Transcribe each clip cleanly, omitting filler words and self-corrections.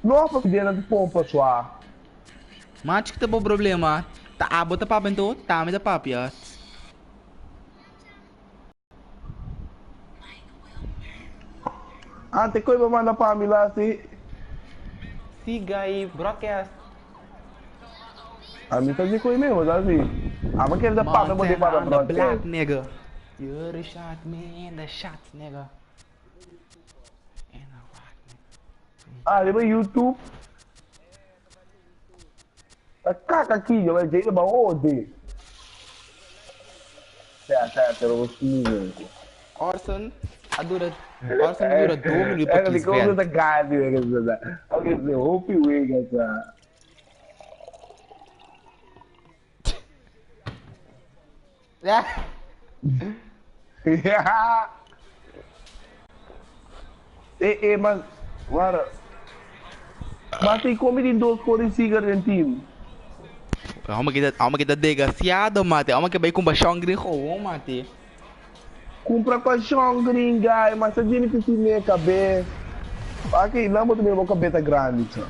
Nossa, que dentro de pompa sua. Mas que tá bom problema. Tá abo tá papo então, tá me da papo ya. Ante coisa manda para mim lá assim. Siga aí, broadcast. A mim tá de coisa mesmo, assim. A mãe quer dar papo, eu vou Montana para on the block, broadcast. nigga. You're the shot man, the shots, nigga. And I rock, nigga. Ah, lembra YouTube? A caca aqui, eu vai dizer, mas onde? Tá, eu vou seguir. Orson, Orson dura 2 minutos pra É, ele 15 como velho. da gado, é que você Alguém dizer, Hope Wing, essa. Mas, agora. Mas tem como de dois por esse argentino? Homa kita desgraciado, mate. Homa que vai com baixão gringo, mate. Compra com a Xongrin, guy, mas a gente precisa minha cabeça. Aqui, não vou ter minha cabeça grande, só.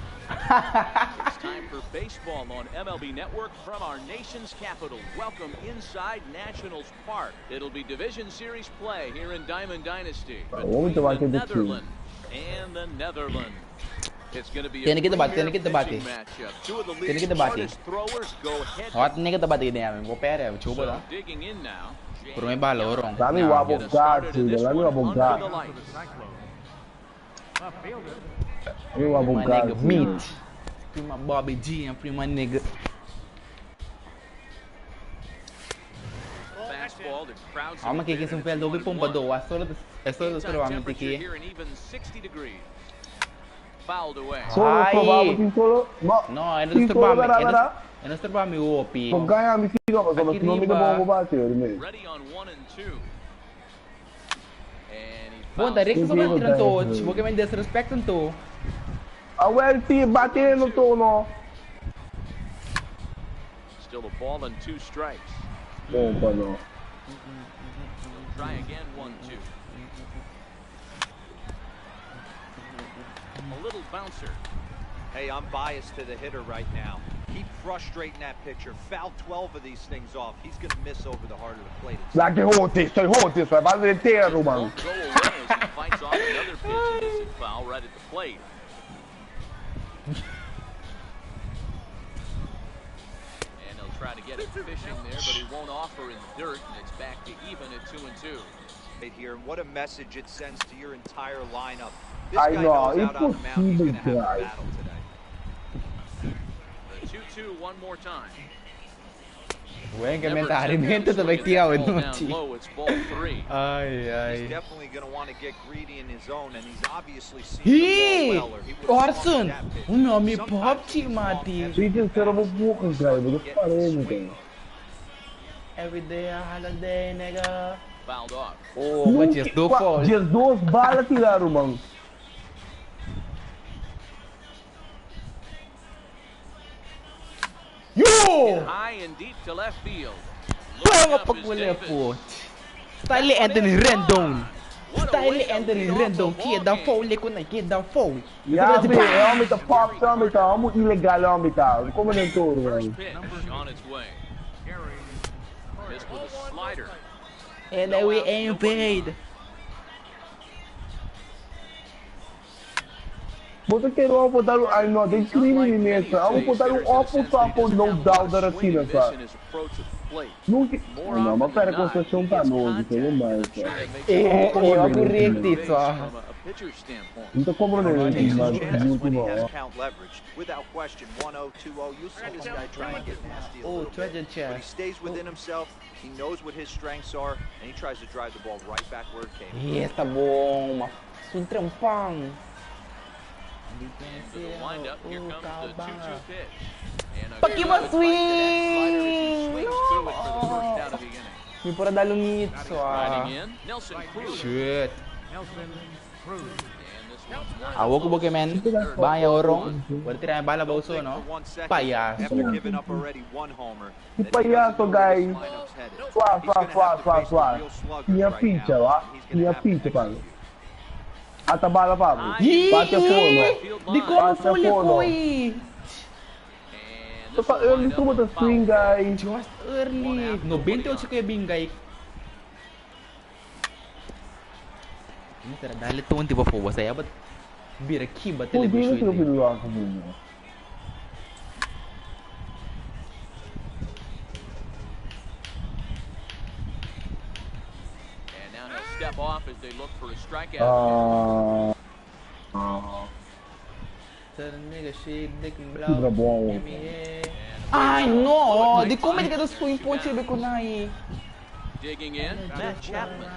It's time for baseball on MLB Network from our nation's capital. Welcome inside Nationals Park. It'll be Division Series play here in Diamond Dynasty between the Netherlands and the Netherlands. It's going to be a pitching matchup. Two of the league's hardest throwers go head to Hot nigga tá batendo nele, vou pera, chupa lá. digging in now. Por um balorong. Dá meu abogado, filho, dá meu abogado. Meu Prima nigga, abogado. meat. Prima Bobby G and prima nigga. Fastball that crowds Homa que quem pelo do pompa do, é só do provavelmente temperature aqui. here in even 60 degrees. Fouled away. Solo provável que solo. Não, é nos trabalhos. É nos trabalhos OP. Pag ganhar, me siga, mas Aqui não me riba. dá bom bater, mesmo. Ready on 1 and 2. And he Bom, fouls daí que it. só vai tirar todos, porque me desrespeitam tu. A ULT batendo, tô, não. Still a ball and 2 strikes. Pompa, não. Try again, 1-2. A little bouncer. Hey, I'm biased to the hitter right now. Keep frustrating that pitcher. Foul 12 of these things off. He's going to miss over the heart of the plate. Lá que rote, vai fazer inteiro, mano. Won't go away as he fights off another pitch and hits it foul right at the plate. And he'll try to get it fishing there, but he won't offer in the dirt, and it's back to even at 2 and 2. Right here, and what a message it sends to your entire lineup. This I guy know, knows out on the mound he's going to have a guys. battle today. The 2-2 one more time. Ué, que Never mentalmente attempted também to tinha get o the ball down noite. low, it's ball 3. Ai, He's ai. definitely going to want to get greedy in his zone, and he's obviously seen Ih! the ball well, or he would have swung Orson! at that pitch. O nome Sometimes pop, you can mate. walk heavy. Fica ser uma boca, cara. Eu tô falando, cara. Every day a holiday, nigga. Fouled off. Oh, mas just do fall. Dias duas balas tiraram, mano. Yo! High and deep to left field. Panga Looking up pag is wala Davis. po. Style Anthony Rendon. What a Style way to Anthony lead off the Rendon. ball Que dá game. foul ko na, que dá foul. Ja, é homem tá pop, homem tá, homem ilegal, homem tá. Como não tô, First mano. pitch on its way. Missed with a slider. And then we ain't paid. Você quer botar o... Ai, não, tem crime nessa. Vamos botar um opo papo não dá da ratina, cara. Nunca... Não, mas pera, a construção tá nova, isso aí não mais, cara. Eu correct só. Então como não é isso, mano? Muito When he bom. has count leverage, without question, 1-0, 2-0, you'll see this guy try and get nasty a Oh, little treasure bit. But he chest. stays within himself, he knows what his strengths are, and he tries to drive the ball right back where it came. Yes, tá bom. Um trampão. To the windup, here comes the 2-2 pitch. And a Pakiwa good swing! bite to that slider as he swings through it for the first out of the inning. Me pura dalungit só. Riding in, Nelson Cruz. Shit. And this one's Awo ko ba man? Baya orong. Wala tira bala ba uso, no? For 1 second, Payaso. after giving up already one homer, Que that he doesn't payaso, know where this guys. lineup's headed. Suave, He's gonna suave, have to suave, face the suave. real slugger Minha right ficha, now, ó. and he's gonna Minha have to ficha, pai. execute. At a bala, Pablo. Yee! Pati puno. Di ko fully ko eh. And So, this will early wind up to a the foul. swing, guys. Just early. No, 28 si Kuya Bingay. Ini tara dahil ito hindi pa po saya ba't biraki ba Kung di na television sila hindi? pinuha ko muna. And now he'll step off as they look for a strikeout. Tara nigga shade licking Sobra blow. bom. Ay no! Di ko may ka swing po sabi ko na eh. Digging in, Matt Chapman.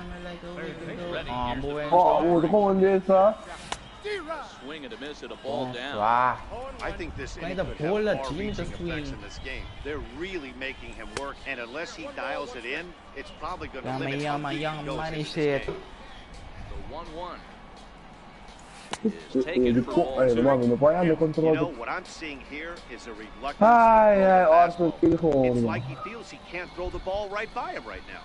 Ah, buwan. Oh, uto ko hindi sa. Swing and a miss at a ball down. Wah. I think this Kaya inning the could have bola, far-reaching team to effects swing. in this game. They're really making him work, and unless he dials it in, it's probably going to limit how deep he Yamayang goes money into this shit. game. The 1-1 is taken for ball Ay, two. lumami na po yan. May You know, control. what I'm seeing here is a reluctance Ay, to throw ay, the Arthur, fastball. kill ko. It's like he feels he can't throw the ball right by him right now.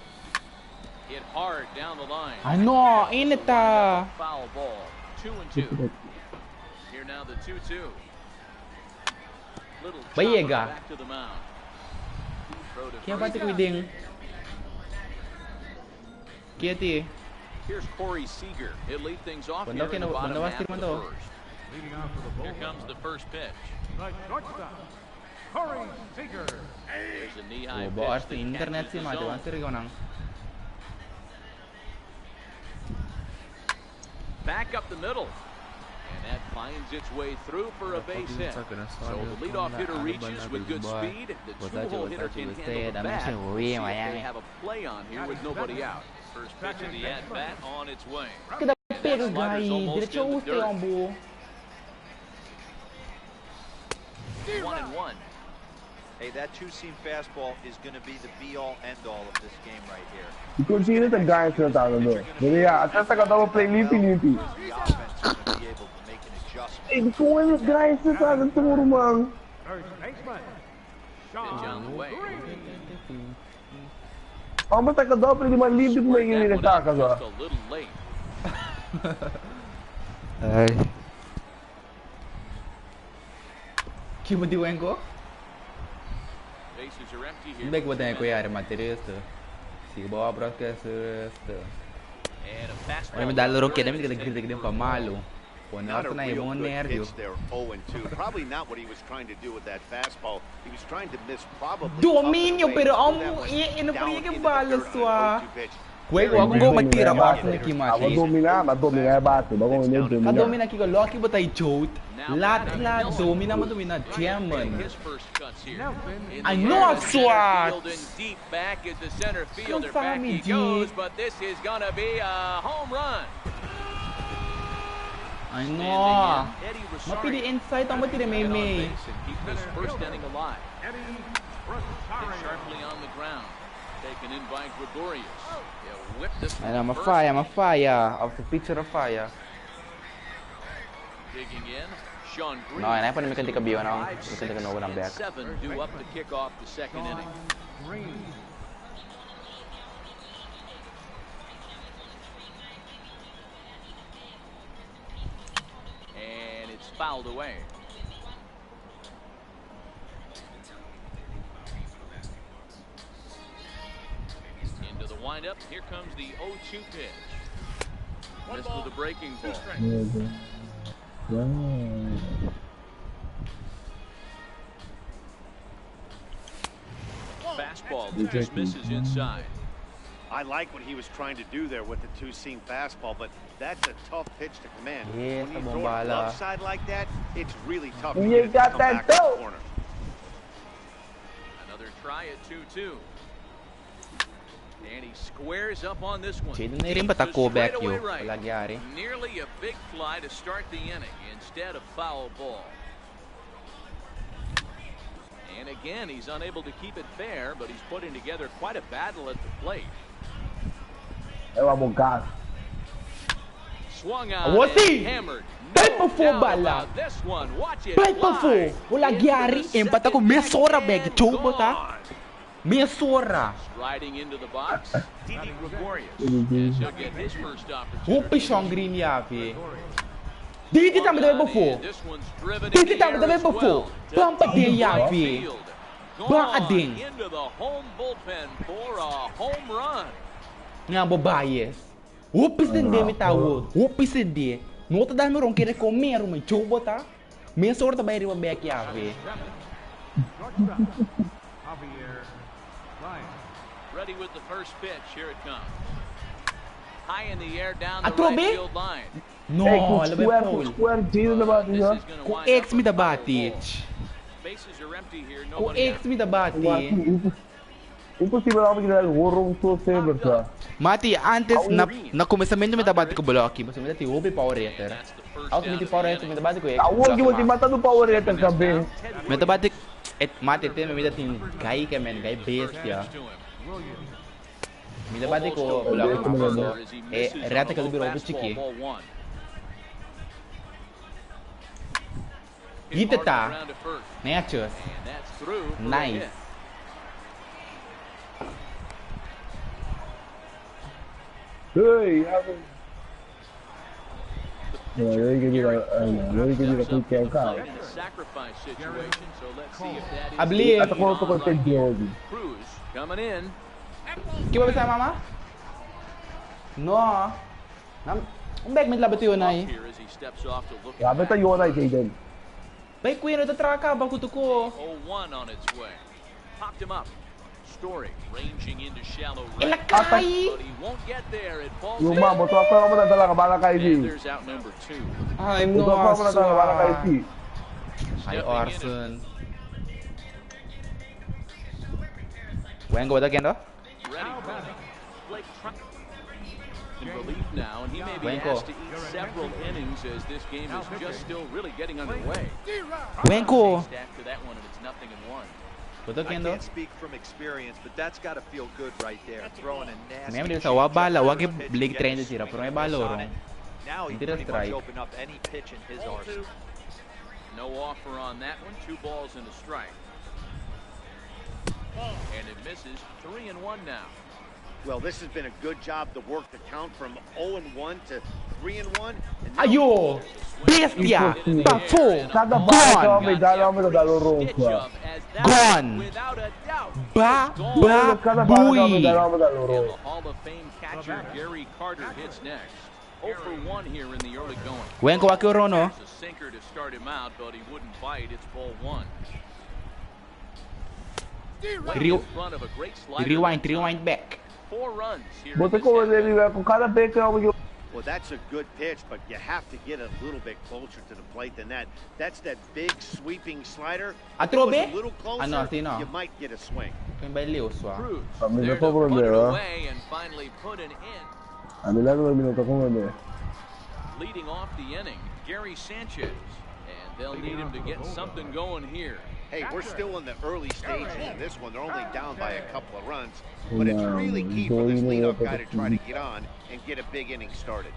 Hit hard down the line. Ano? Init ah. Foul ball. 2-2. Here now the 2-2. Little Bayega. chopper back to the mound. Throw to Kaya first. pati kuiding. Kaya ti. Here's Corey Seager. He'll lead things off Wanda here in the kina- bottom wanda half of wastir man the to. first. Here comes the first pitch. There's a knee-high Oh, pitch bawas that ni internet catches si the Mati. zone. Wastir ko nang. Back up the middle. And that finds its way through for a base hit. So the leadoff hitter reaches with good speed. The two-hole hitter can handle the bat. We'll see if they have a play on here with nobody out. First pitch of the at-bat on its way. Kada pero guys, diretso uste ang buo. 1-1. Hey, that two-seam fastball is going to be the be-all, end-all of this game right here. Continue the guys na talo do. Dili ya, at sa ka daw play lipi. The offense is going to be able to make an adjustment. Eh, di ko wala guys na talo turo mang. Pitch on the way. Ang basta ka daw play di man lipi mo yung That one nilita ka out sa. just a little late. Ay. Kimo diwen ko? Bases are empty here. Hindi ko ba ko yari materials to. Sige bawa broadcast to. And a fastball. Wala mo dalo ro kaya namin nagkritik din pamalo. Kung Not ano a na real yung good nervyo. pitch there, 0-2. Probably not what he was trying to do with that fastball. He was trying to miss probably. Dominio, up and away. pero ang That was ino pa down yung into the balas dirt on an wa. 0-2 pitch. Kuwego, ako go magtira ko ako ni Kimashi. Madumina ya bate. Bago hindi domina. Kadomina kiko, Loki ba tayo jote? Now Lat, Nelson domina mo domina, German. His first cuts here. In I the know air I'm to center swat. field and deep back is the center fielder. Come Back on, he G. goes, but this is gonna be a home run. Ay Standing no. in, Eddie Rosario. Mapili insight ang matira may Get on may. base and keep this first inning alive. Hit sharply on the ground. Taken in by Gregorius. He'll whip this Ay one na, first. mafaya. Of the picture of fire. Digging in, Sean Green. No, ay na pa namin kanti kabiyo na. 5, Kanti ka nawa ng 6, back. and 7 due up to kick off the second inning. And it's fouled away. Into the windup. Here comes the 0-2 pitch. Missed with a breaking ball. Fastball that just misses inside. I like what he was trying to do there with the two-seam fastball, but that's a tough pitch to command. Yes, When you abong throw it bala. left side like that, it's really tough to You get it to got come that back in dope. the corner. Another try at 2-2. And he squares up on this one. Chino na rin ba tako To back straightaway yo? right. Wala gyari. Nearly a big fly to start the inning instead of foul ball. And again, he's unable to keep it fair, but he's putting together quite a battle at the plate. Ewa mo gas. Swung on What's and he? hammered. Bite No pa fo, doubt bala. about this one. Watch it Bite pa fo. fly Wala into gyari. the Empata ko second mesora deck bag. and Chobo ta. gone. Minha sora. Striding into the box, Didi Gregorius. As he'll get his first opportunity. Opa, Sean Green yapi. Didi também deve bufo. This one's driven Didi in the também air deve as bufo. well. Pampa de Right yapi. field. Bang Gone ading. into the home bullpen for a home run. Nga babayes. Opa sende mi tawod. Opa sende. Nota dahil meron kira ko meron may chubo ta. Minha sora também riba back yapi. Ready with the first pitch. Here it comes. High in the air down the Atrobe? right field line. No, Hey, kung labi foul. square dito na ba This niya? is gonna Kung wind X up mi da with a foul ball. batich. Bases are empty here. Kung Nobody X out. mi da batich. Impossível ako ginagawa horong to saber sa. Mati, antes na começamento mi da bati ko blocky. Basta mi da ti ubi power rater. That's the first Ako down mi ti of power the rater mi inning. da bati ko X. Tawag yung ti mata do power rater sabi. Mi da bati mati te mi da tin gai ka men gai bestia. To him. Mi da bati ko blocky ko so rata ka biro chiki. Gita ta. Nachos. Nice. Hey, yun yung kaya ka. Abli. At ako to kay Jordi. Cruz coming in. Kiba bisa mama? No. Back mid labat yun ay. Here as he steps off to look Grabe tayo na Jaden. Baik kuya na traka ba kuto ko. 0-1 on its way. Popped him up. Story ranging into shallow right. Ilakay. But he won't get there. It falls Yung in. mamo, to ako mo na dala ka bala kay And G. there's out number 2. Ay To ako mo na dala ka bala kay G. Ay Orson. Wengo ba kendo? Ready. Blake in relief now, and he may be Wenko. asked to eat several innings as this game is just still really getting underway. Wenko. Stack to that one, and it's 0-1. Kuto I kendo. can't speak from experience, but that's got to feel good right there. Throwing a nasty. Mem dito sa wabala, wag pitch, Blake getting train sira, pero may swing and miss balo on ron. it. Now he Hindi na pretty much strike. opened up any pitch in his arsenal. No offer on that one. 2 balls and a strike. And it misses. 3-1 now. Well, this has been a good job to work the count from 0-1 to 3-1. Ayo! Bestia! Bafo! Kada ba Gone! may dala mo na dalo ron Stitch sa. up as that Gone. one, without a doubt, Ba! is gone. Ba! Kada ba may Buy! dala mo na dalo And ron. the Hall of Fame catcher Gary Carter hits next. 0 for 1 here in the early going. Wenko waki rono. There's a sinker to start him out, but he wouldn't bite. It's ball 1. Way in front of a great slider. Rewind back. 4 runs here. Buti in ko this inning. wala kung kada beke ako yung Well, that's a good pitch, but you have to get a little bit closer to the plate than that. That's that big sweeping slider. If it was Atrobe? a little closer, Ano, sino? you might get a swing. Kung ba lios wa? Cruz Kami there na to po, put it bro. away and finally put an in. ano lang ng minuto ko mo. Leading off the inning, Gary Sanchez. And they'll need him to get something going here. Hey, we're still in the early stages of this one. They're only down by a couple of runs, but it's really key for this leadoff guy to try to get on and get a big inning started.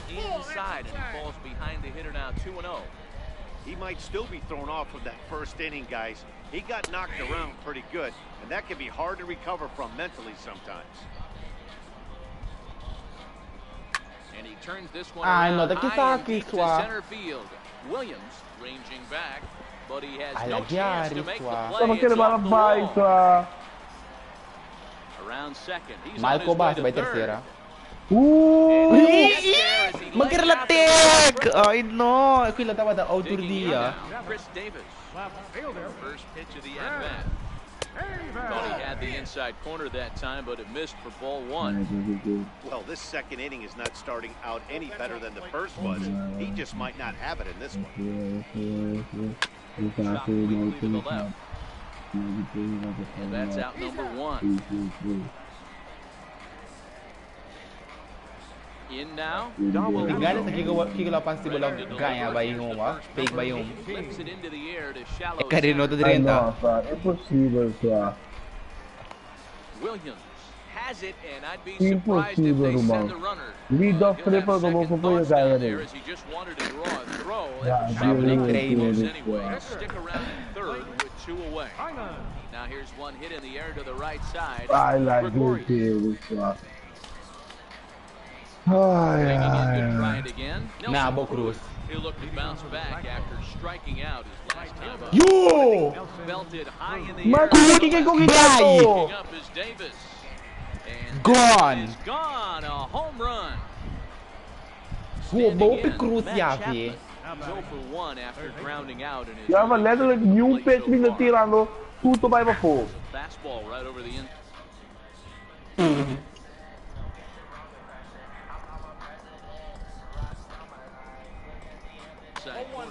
Inside, and he falls behind the hitter now 2-0. He might still be thrown off from that first inning, guys. He got knocked around pretty good, and that can be hard to recover from mentally sometimes. And he turns this one Ah, around no, the high and Kisaki deep to swa. center field. Williams ranging back, but he has Ay, no chance to nagyari make the swa. play. Sama It's kina off mga the bay wall. sa Around second. He's on Malco his ba way sa to bay third. tercera? And he gets there as he lays Magkiralatig! out Ay no! Ako yung latawa da the autor digging in dia. now, Chris Davis. First pitch of the at-bat. Thought he had the inside corner that time, but it missed for ball 1. Well, this second inning is not starting out any better than the first was. He just might not have it in this one. Shot quickly to the left. And that's out number 1. In now. Tingnan sa kikalapan si Bulang gaya ba yung ma? Fake ba yung? Flips it into the air to shallow Karino to center. rin ta. ano sa impossible sa. Williams has it, and I'd be surprised if they send the runner. Lead off triple como foi There as he just wanted to draw a throw. That was anyway. Stick around in third with 2 away. Now here's one hit in the air to the right side. I like this. Try it again. Nabo Cruz. He'll look to bounce back after striking out his last time up. Yo! Belted high in the Mas air. que Picking up is Davis. And Gone. is gone. A home run. Bope Cruz Yavi. 0 for 1 after grounding out in his Ja, maar letterlijk nieuw pitch met de tirando. Goed op bij me voor. fastball right over the end.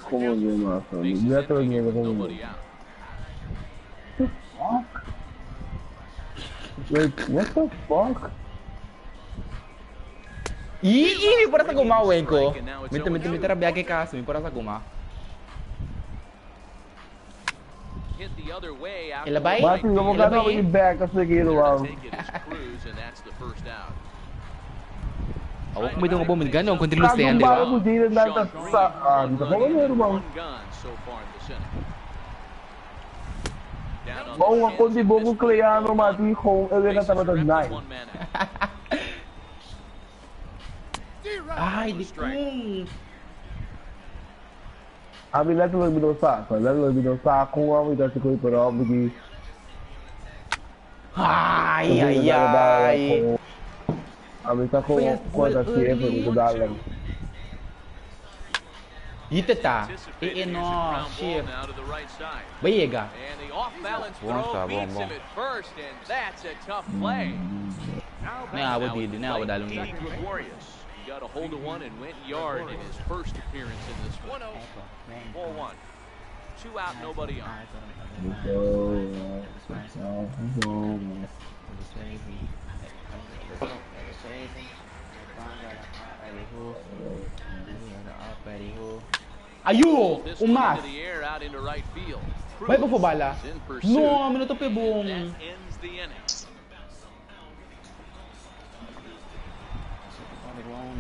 Kom on, man. Letterlijk niet meer. Nobody out. Wait, what the fuck? Ih, para sa guma, Wenko. Mitra biake kaso, para sa guma. Hit the other way after Ilabay? Bakit mo gano'n ako i-back kasi ginawa? take it as Cruz, and that's the first out. Ako kung may doon ka gano'n, kung tinulus na yan, di Bago ba? mo din na sa dito ko na naman. One gun so far in the center. Down on Bom, the ako di Bogo Cleano, mati kong ewe na tama ng 9. one man out. Ay, di kong. Abi letterlijk binasa kung ako ito si Kuy pero bigi. Ay, ay, ay. Abi sa ko sa CF ko dalan. Ito ta. Anticipated. Here's a No, ground ball shit. now to the right side. Bayega. And the off-balance Buwan throw sa, beats buwan. him at first, and that's a tough play. Naawad dito, naawad dalong Back dito. to Gregorius. He got a hold of one and went yard in his first appearance in this one. Ball 1. 2 out, nobody on. Ayo! This one Umas! into the air, out into right field. May po bala? Cruz is in pursuit. No, minuto pe bung. That ends the inning.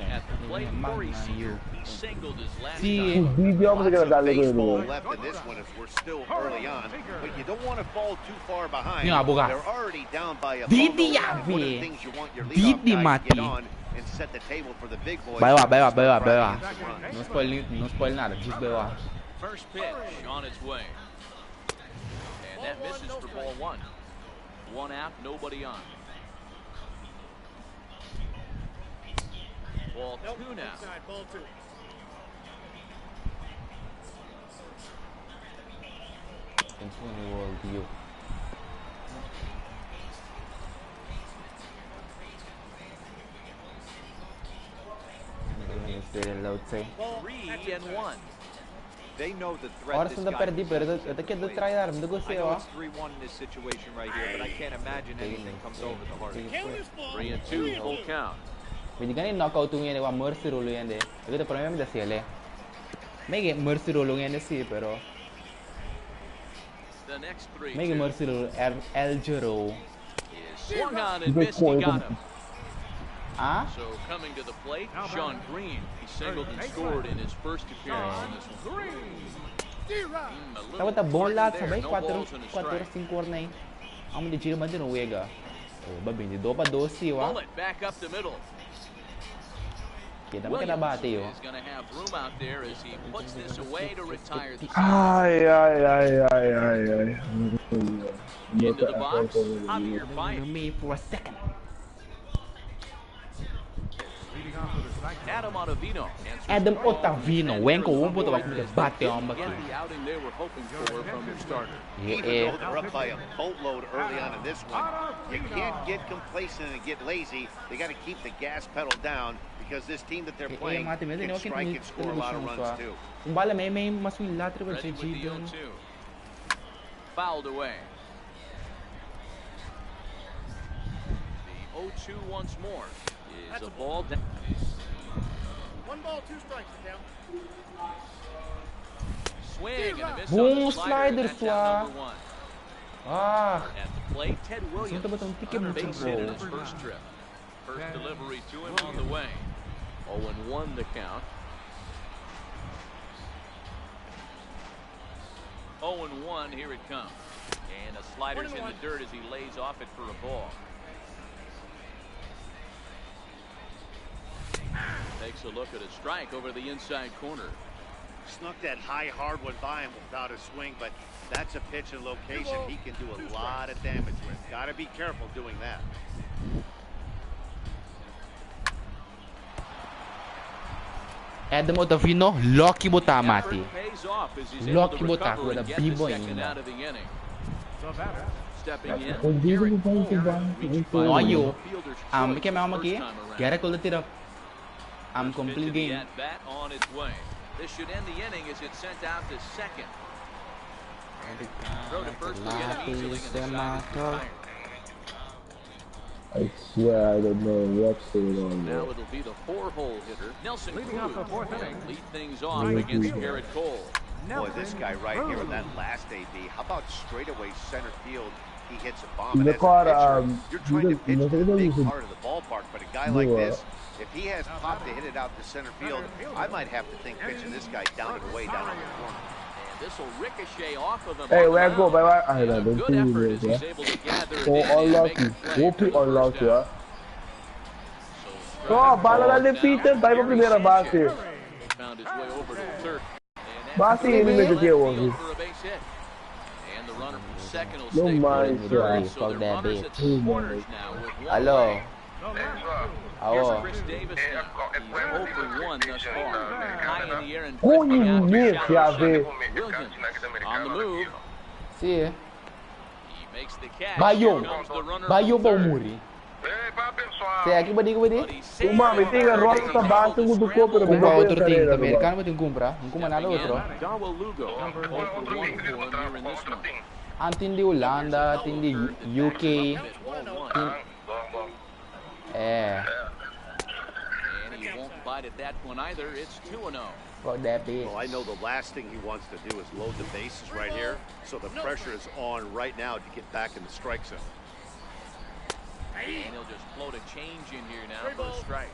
At the plate, Corey Seager, he singled his last Si time. Video ako sa ganda Baseball ko. left in this one as we're still early on, but you don't want to fall too far behind. Nga, bugas. They're already down by a Didi ball. yabi. One of the things you want your Didi leadoff guy to get mati. on and set the table for the big boys. Bawa. Runs. No spoil nada, just bawa. First pitch on its way. And that misses for ball 1. 1 out, nobody on. Ball 2 now. Say. 3-1. They know the threat Oras this na guy perdi pero ito kaya do try dar, dugo I siya know ah. it's 3-1 in this situation right here, but I can't imagine anything comes over the heart. 3-2, full count. Pwede ganin knockout yung yan, mercy rule yan de. Ito problema da sila. May mercy rule yan si pero The next 3-2 may mercy rule El Jero. is swung on and missed. He got him. Ah? So coming to the plate, Sean Green. He singled and scored in his first appearance in this one. Tawa ta ball lahat sabay No 4 balls and a strike. 5 na. Amo di Giro man din uwega. Oh, ba 22 pa 12 wa. Bullet back up the middle. Kita mo kada bate yo. Is going to have room out there as he puts this away to retire the Ay. into the box. Javier Baez. Me for a second. Adam Ottavino. Adam Ottavino, wenko wumpo to wakmi bate on Get baki. the outing they were hoping for from their starter. Even though they're up by a boatload early on in this one, you can't get complacent and get lazy. They got to keep the gas pedal down because this team that they're playing can strike and score a lot of runs too. Kung bala may maswing lahat rin Ready si with the Gidon. 0-2. Fouled away. The 0-2 once more is a ball down. 1 ball, 2 strikes, down. Swing and a miss Boom, on the slider. slider That's out swa. number 1. Ah, At the plate, Ted Williams on base hit in his first trip. First delivery to him on the way. 0-1 the count. 0-1, here it comes. And a slider's in the dirt as he lays off it for a ball. Takes a look at a strike over the inside corner. Snuck that high hard one by him without a swing, but that's a pitch and location he can do a lot of damage with. Got to be careful doing that. Adam Ottavino, lucky mo tamati. Lucky mo tako na B-boy na. Noyo, kaya mga magi, kaya ko lang tira. Complete game. This should end the inning as it's sent out to second. Throw to first will get him easily in the side. I swear I don't know what's going on there. Now it'll be the 4-hole hitter, Nelson Cruz, lead things off against Garrett Cole. Boy, this guy right here in that last AB, how about straightaway center field? He hits a bomb. And as a pitcher, you're trying to pitch to the big part of the ballpark, but a guy like this, if he has pop to hit it out to center field, I might have to think pitching this guy down and away down on the corner. This will ricochet off of him. Hey, where go? Bye. I don't think he's able to gather it in. Oh, unlucky. Whoopie unlucky, ha? Oh, bala na defeated. Tayo pa primera base. Found his way over to third. Base yun yung nagkakawa. And the runner from second will No stay mind, put yeah. so the runners at corners now with one Hello. away. Here's Awo. Chris Davis. He's 0 for 1 thus far. High in the air and Oh, drifting you out to miss, shallow Yave. center. Williams on the move. See, He makes the catch. Bayo. Here comes the runner Bayo from ba third. umuri? Say, aqui ba di ko ba di? But he's safe. Umami, tinga, roll sa base mo duko, pero Kung ba bigo otro yung team, karera, Amerikano ba yung kumpra? Kung kumanalo Again, otro? Darwell Lugo, 0 for 1 for him here in this one. Ang tindi Holanda, tindi UK. And he won't bite at that one either. It's 2-0. Fuck that bitch. Well, I know the last thing he wants to do is load the bases right here, so the pressure is on right now to get back in the strike zone. And he'll just float a change in here now for a strike.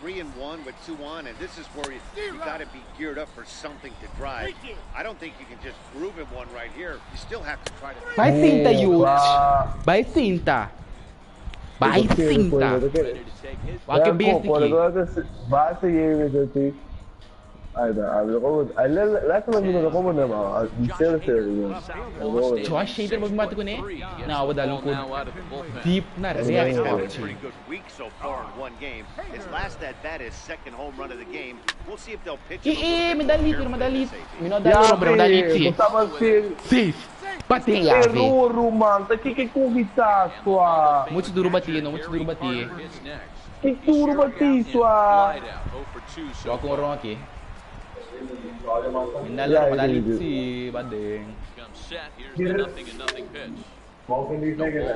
3-1 with 2 on, and this is where you got to be geared up for something to drive. I don't think you can just groove him one right here. You still have to try to. Vai finta, Yuch. Vai finta. Vai finta. Wag ka basic eh. Base yun yung lahat naman ginawa ko mo naman. So, shader magmati ko na eh. Nakawada lungkod. Deep na react Pretty good week so far in one game. His last at bat is second home run of the game. We'll see if they'll pitch him. Madalit. Minodalo, bro. Madalit si. Safe. Pati Yave. Ruru, man. Takikikuhita, swa. Mucho duro bati, no? Mucho duro bati. Kikuro bati, swa. Wag kong orong aki. Minalo, madalit si Badeng.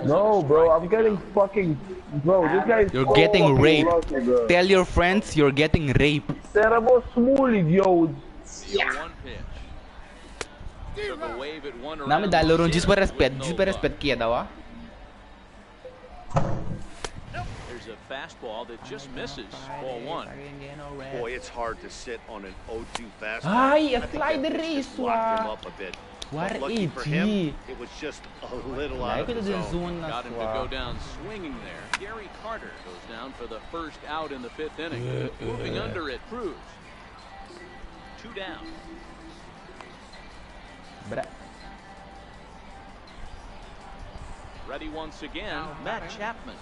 No, bro, I'm getting fucking... Bro, this guy is You're so getting fucking raped. lucky, bro. Tell your friends you're getting raped. Seramo smulig, yo. Nami dalo ron, just pa respect kiya daw ah. There's a fastball that just misses. Ball 1. Boy, it's hard to sit on an 0-2 fastball. Ay, a I think slider that race, just locked him wa. up a bit. War But lucky for him, AG. it was just a little Like out of it the is zone. zone na Got him to go down swinging there. Gary Carter goes down for the first out in the 5th inning. Moving under it, Cruz. 2 down. Ready once again, Matt Chapman.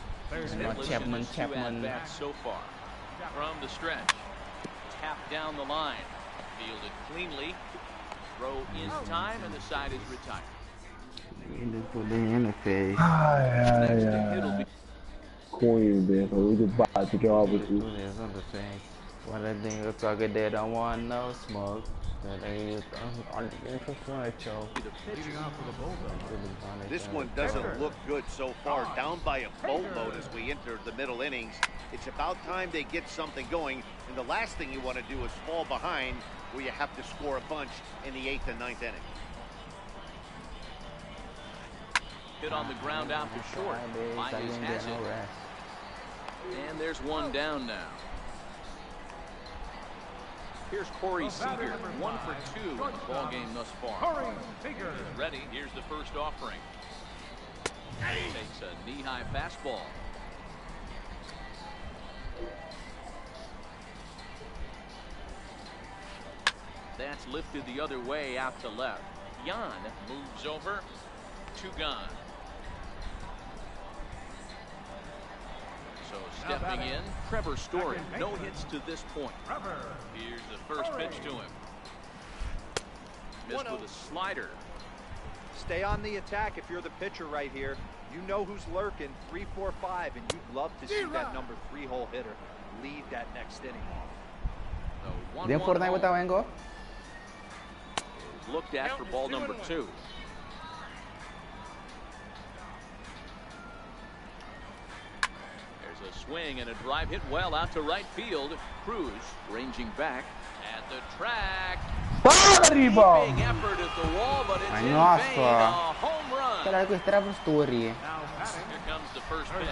Chapman. At-bats so far. From the stretch. Tapped down the line. Fielded cleanly. Throw in time, and the side is retired. Coin, man. We just bought to get off with you. One of the things I talk they don't want no smoke. This one doesn't look good so far. Down by a boatload as we enter the middle innings. It's about time they get something going. And the last thing you want to do is fall behind where you have to score a bunch in the 8th and 9th inning. hit on the ground out to short. Baez has it. And there's one down now. Here's Corey Seager, 1 for 2 in the ball game thus far. He's ready. Here's the first offering. Takes a knee-high fastball. That's lifted the other way out to left. Yan moves over. 2 gone. So stepping in, Trevor Story. No hits to this point. Here's the first pitch to him. Missed with a slider. Stay on the attack if you're the pitcher right here. You know who's lurking, 3, 4, 5, and you'd love to see that number 3-hole hitter lead that next inning off. Then for night without angle. Looked at for ball number 2. There's a swing and a drive hit well out to right field. Cruz ranging back at the track. Big effort at the wall, but it's in vain. A home run. Here Here comes the first pitch.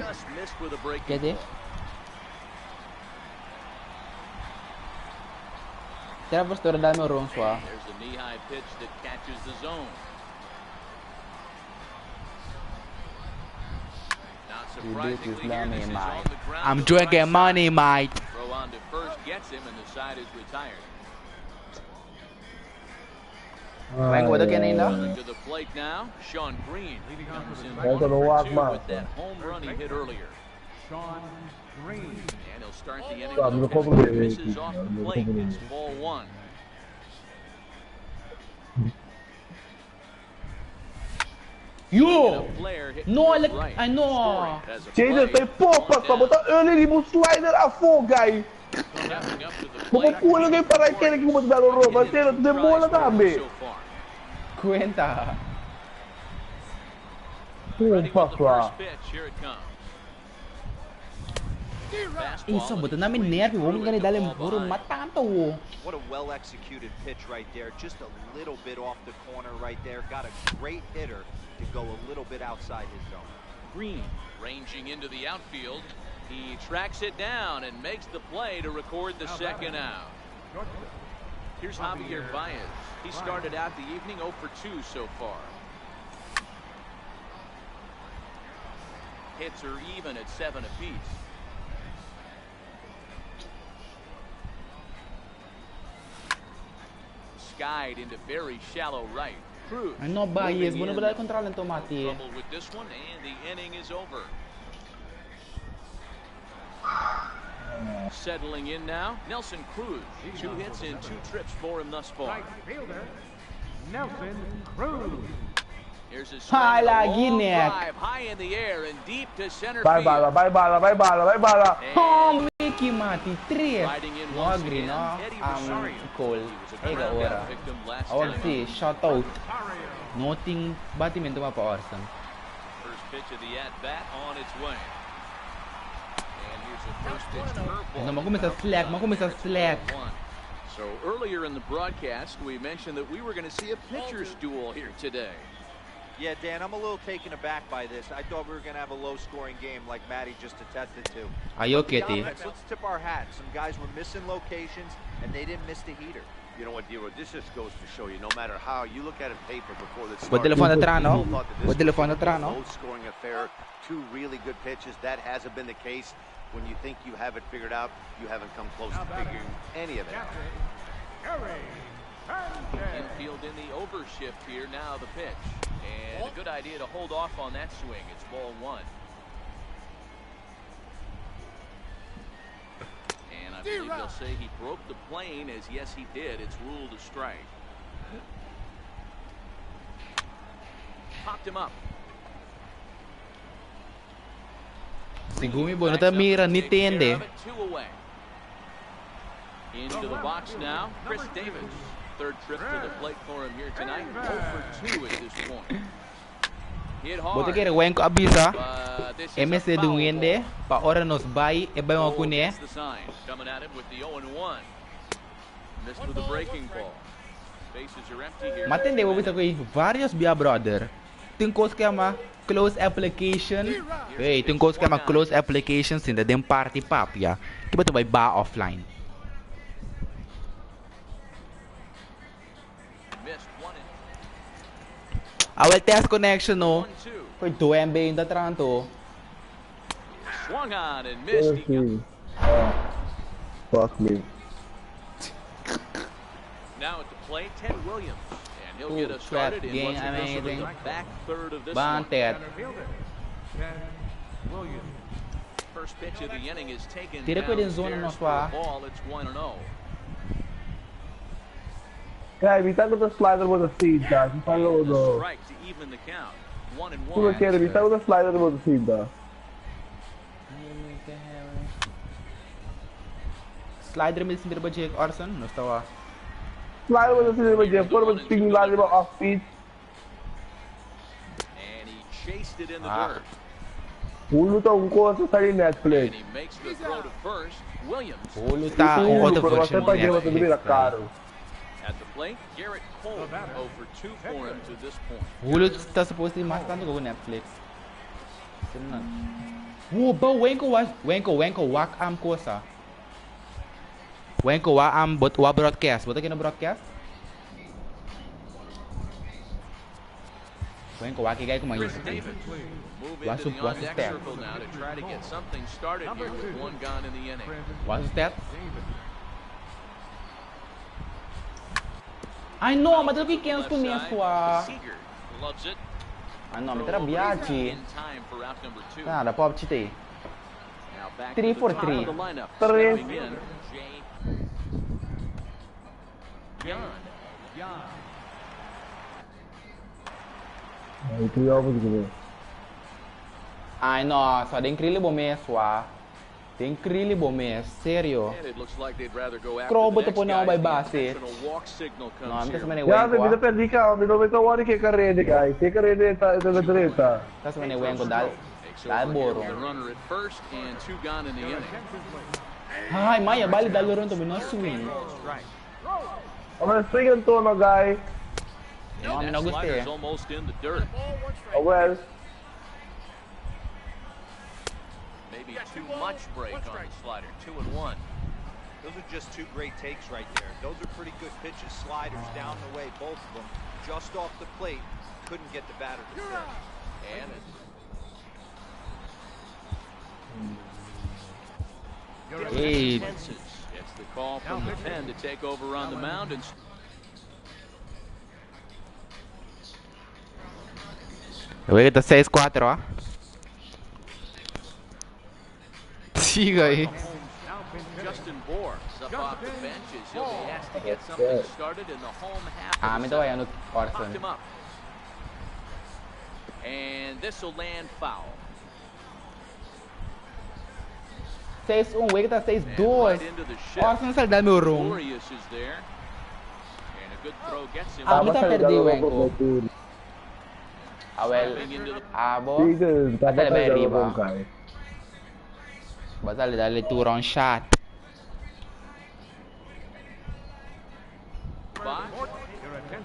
Just missed with a breaking ball. There's a knee-high pitch that catches the zone. Not surprisingly, here this is on the ground. I'm drinking money, mate. Throw on to first gets him, and the side is retired. Coming to the plate now, Sean Green comes in 1 for 2 with that home run he hit earlier. Sean Green. And he'll start the inning with misses off the plate. It's ball 1. Yo! No, I know. Jada, say focus, but early mo slider a four guy. Pumupulo kayo para kaya nagkumaglaro ro. Kasi de bola dami. Cuenta. Pumpa. Isa mo namin nerve, huwag ka dali puro matanto. What a well-executed pitch right there. Just a little bit off the corner right there. Got a great hitter to go a little bit outside his zone. Green ranging into the outfield. He tracks it down and makes the play to record the second out. Here's Javier Baez. He started out the evening 0 for 2 so far. Hits are even at 7 apiece. Skied into very shallow right. Cruz. Ano Baez, muna ba control ng tomati? Trouble with this one, and the inning is over. Settling in now, Nelson Cruz. 2 hits and 2 trips for him thus far. Nelson Cruz. Here's a swing, long drive high in the air and deep to center field. Bye bala. Oh, Mickey Mati, 3. Wagri, no? Cole. Ega ora. Awag si shutout. Noting batimento mapa-Orson. First pitch of the at-bat on its way. And here's the first pitch curveball. No, makumisa slack. So earlier in the broadcast, we mentioned that we were going to see a pitcher's duel here today. Yeah, Dan, I'm a little taken aback by this. I thought we were going to have a low-scoring game like Matty just attested to. Ayo, Kitty. Let's tip our hats. Some guys were missing locations, and they didn't miss the heater. You know what, Dero, this just goes to show you, no matter how you look at it paper before the start. Buat telephone atrás, no? Buat telephone atrás, no? Low-scoring affair, 2 really good pitches. That hasn't been the case. When you think you have it figured out, you haven't come close to figuring any of it out. Infield in the overshift here, now the pitch. And a good idea to hold off on that swing. It's ball 1. And I believe they'll say he broke the plane, as yes he did. It's ruled a strike. Popped him up. Si Gumi boy, natamira ni Tende. 2 away. Into the box now, Chris Davis. 3rd trip to the plate for him here tonight. 0 for 2 at this point. Hit hard. Bote kere wen ko abisa. MS Duende pa ora nos bay e bay mo kune. Coming at him with the 0-1. Missed with the breaking ball. Matindi, wabita ko vários bia brother. Tem coisa que chama close application. Hey, tem coisa que chama close application, sim, da dem party pap, ya. Que betul vai ba offline. Awal test connection no. Foi 2 MB ainda tranto. Swung on and missed. Fuck me. Now at the plate, Ted Williams. And he'll get us started in what's officially the back third of this one. First pitch of the inning is taken downstairs for a ball. It's 1-0. Guy, bitago the slider mo the seed, guys. Bitago the strike to even the count. 1-1. Tudo que ele bitago the slider mo the seed, da. Slider mo sendiri ba Jake Orson? No estaba. Slider mo the seed ba Jake? Por mo speaking lagi ba off speed? And he chased it in the dirt. Pulo ta unko sa sari Netflix. And he makes the throw to first. Williams. Pulo ta auto version mo Netflix. At the plate, Garrett Cole 0 for 2 for him to this point. Pulo ta supposed to mas tanto ko Netflix. Sinan. Wo ba Wenko wak am kosa. Wenko wa am wa broadcast. Bota kina broadcast? Wenko wa kigay ko magis. Move into the on-deck circle now to try to get something started here with 1 gone in the inning. What's that? I know, mas que quem começo a. Ano, mitra biachi. Nada, pop chite. 3 for 3. 3. Ai, nossa, tem incrível mesmo, tem incrível mesmo, sério. Crobo to po na by base. No, amita sa mane Ya, Wenko. me perdi ka, me no me tawari ke carrede, guys. Ke carrede ta na direita. Tas mane Wenko dal boro. Runner at first and 2 gone in the inning. Ay, Maya, bali dalo ron to no swing. I'm swinging to no guy. No, That slider's almost in the dirt. Oh well. Maybe too much break on the slider. 2-1. Those are just 2 great takes right there. Those are pretty good pitches. Sliders down the way, both of them. Just off the plate. Couldn't get the batter to fit. And Hey, it's the call from the pen to take over on the mound. And wait, the 6-4 ah. Siga aí. Justin Bohr up off the bench as he'll be asked to get something started in the home half. Me daw ay ano Knocked Orson. him up. And this will land foul. 6-1, wait, tá 6-2. Right into the shift. Orson sal dami urong. Glorious is there. And a good throw gets him. Me ta perdi Wenko. Well, abo. Basta ba riba? Basta dali 2-round shot.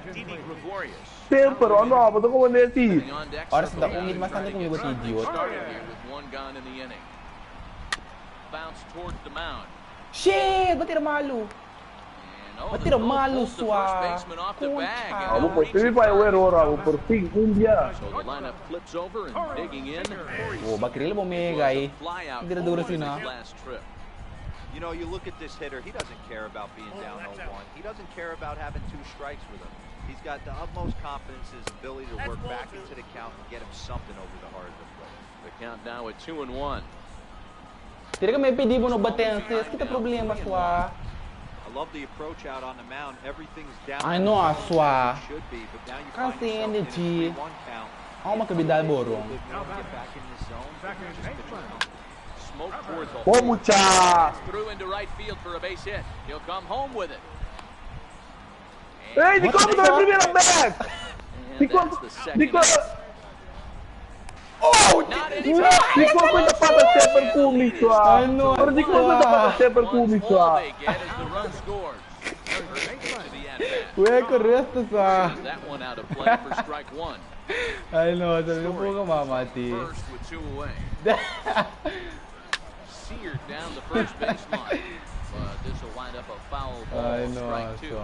Didi Gregorius. Sempre, ano, bato ko neti. Orson da ungit mas tanto kung iba idiot. Started here with 1 gone in the inning. Bounce towards the mound. Shit, ba't malu? Batira malo sua. Abo po, tiri pa yung error ako por fin India. So the lineup flips over and digging in. Oh, bakiril mo mega eh. Hindi na duro sina. You know, you look at this hitter, he doesn't care about being down 0-1. He doesn't care about having 2 strikes with him. He's got the utmost confidence in his ability to work back into the count and get him something over the heart of the plate. The count now at 2-1. Tira ka may pidi mo no batenses. Kita problema sua. I love the approach out on the mound. Everything's down. I know, Aswa. Should be, but now you Kasi find yourself in a energy. 3-1 count. Ako makabidal borong. Get back in the zone. Smoke towards the Oh, hole. mucha. Through into right field for a base hit. He'll come home with it. Hey, di ko mo na primeira back. Di ko, di ko. Oh, di ko mo na pata sempre kumi sua. Ano? Pero di ko mo na pata sempre kumi sua. All they get is the run scored. Ué, correto só. That one out of play for strike one. Ay no, sabi ko po ka mamati. First with two away. Seared down the first baseline. But this will wind up a foul ball. Ay no, Strike two.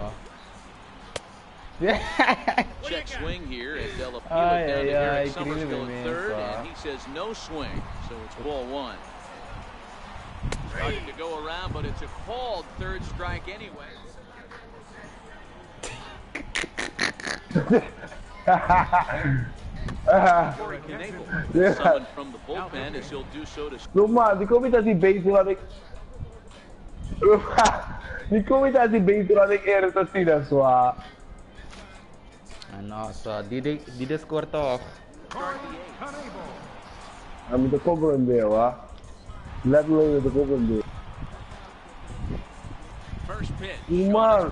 Check swing here as they'll appeal it down to Eric Summerskill at third, and he says no swing, so it's ball one. Starting to go around, but it's a called third strike anyway. Corey Knebel, summoned from the bullpen as he'll do so to. Luma, di come si base lá de. Di come si base lá de Eric Sasina sua. Ano, so did the score to off? Ami to comprendeu, ah. Let alone to comprendeu. First pitch. Mano,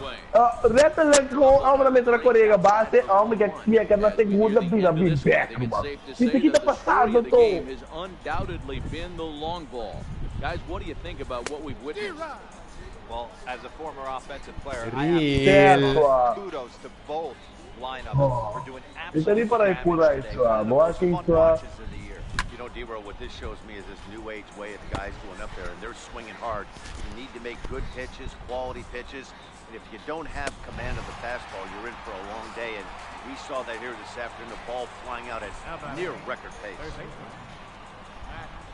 reta com a uma metra correga base, a uma que tinha que na segunda bila back, mano. Isso aqui tá passado, tô. Has undoubtedly been the long ball. Guys, what do you think about what we've witnessed? Well, as a former offensive player, Real. I have to give kudos to both lineups for doing absolutely damage today. You know, D-Roll, what this shows me is this new age way of guys going up there, and they're swinging hard. You need to make good pitches, quality pitches, and if you don't have command of the fastball, you're in for a long day, and we saw that here this afternoon, the ball flying out at near record pace.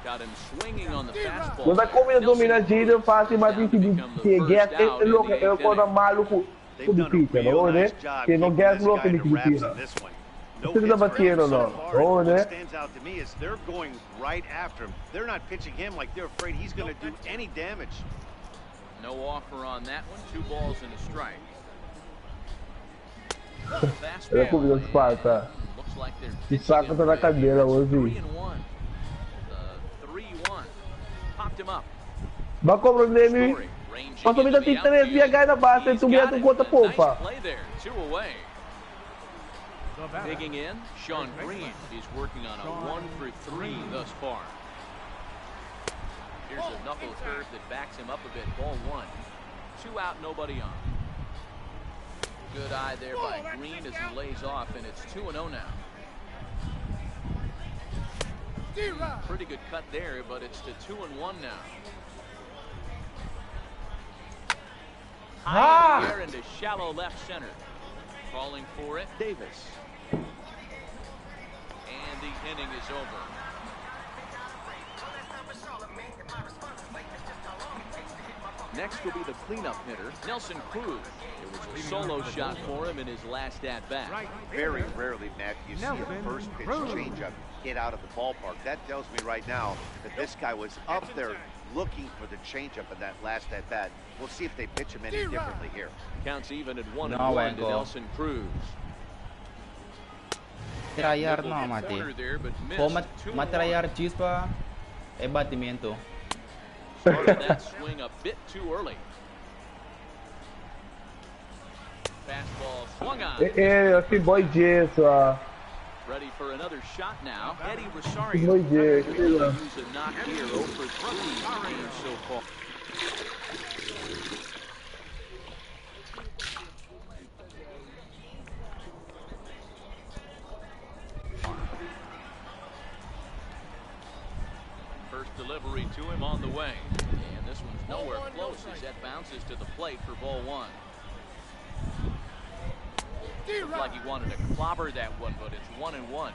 Got him swinging on the fastball. Quando a comida domina gira, fácil, mas tem que get é louco, é quando maluco tudo fica, não é? Que não get louco ele fica. What stands out to me is they're going right after him. They're not pitching him like they're afraid he's going to do any damage. No offer on that one. 2 balls and a strike. Ele comida de Esparta. Looks like they're Que saco tá na cadeira hoje. 3-1. 3-1. Popped him up. Vai compreender me? Mas também tem 3 VH na base, e tu mesmo conta poupa. Play there. 2 away. Digging in, Sean Green. He's working on a 1-for-3 thus far. Here's a knuckle curve that backs him up a bit. Ball 1. 2 out, nobody on. Good eye there by Green as he lays off, and it's 2-0 now. Pretty good cut there, but it's to 2-1 now. High in the air into shallow left center. Calling for it, Davis. And the inning is over. Next will be the cleanup hitter, Nelson Cruz. It was a solo shot for him in his last at-bat. Very rarely, Matt, you see a first pitch changeup hit out of the ballpark. That tells me right now that this guy was up there looking for the changeup in that last at-bat. We'll see if they pitch him any differently here. Counts even at 1-1 to Nelson Cruz. Trayar no, mati. Kung matrayar chispa, e batimiento. Started that swing a bit too early. Fastball swung on. Assim, boy disso, Ready for another shot now. Eddie Rosario. Use a knock here, 0 for 3 in the game so far. First delivery to him on the way. And this one's nowhere close as that bounces to the plate for ball 1. Looked like he wanted to clobber that one, but it's 1-1.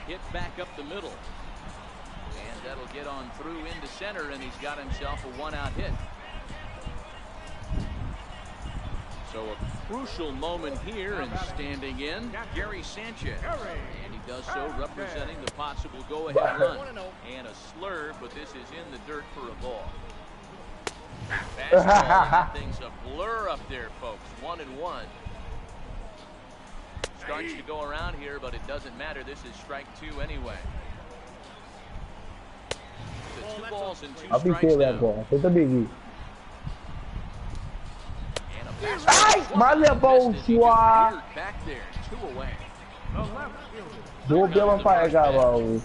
Hit back up the middle. And that'll get on through into center, and he's got himself a 1-out hit. So a crucial moment here, and standing in, Gary Sanchez. And he does so representing the possible go-ahead run. And a slur, but this is in the dirt for a ball. Fastball, things a blur up there, folks. 1-1. Starts to go around here, but it doesn't matter. This is strike 2 anyway. So 2 balls and 2 strikes now. Ai, malha bom, sua. Back there, 2 away. Vou ver uma faia, Gabão.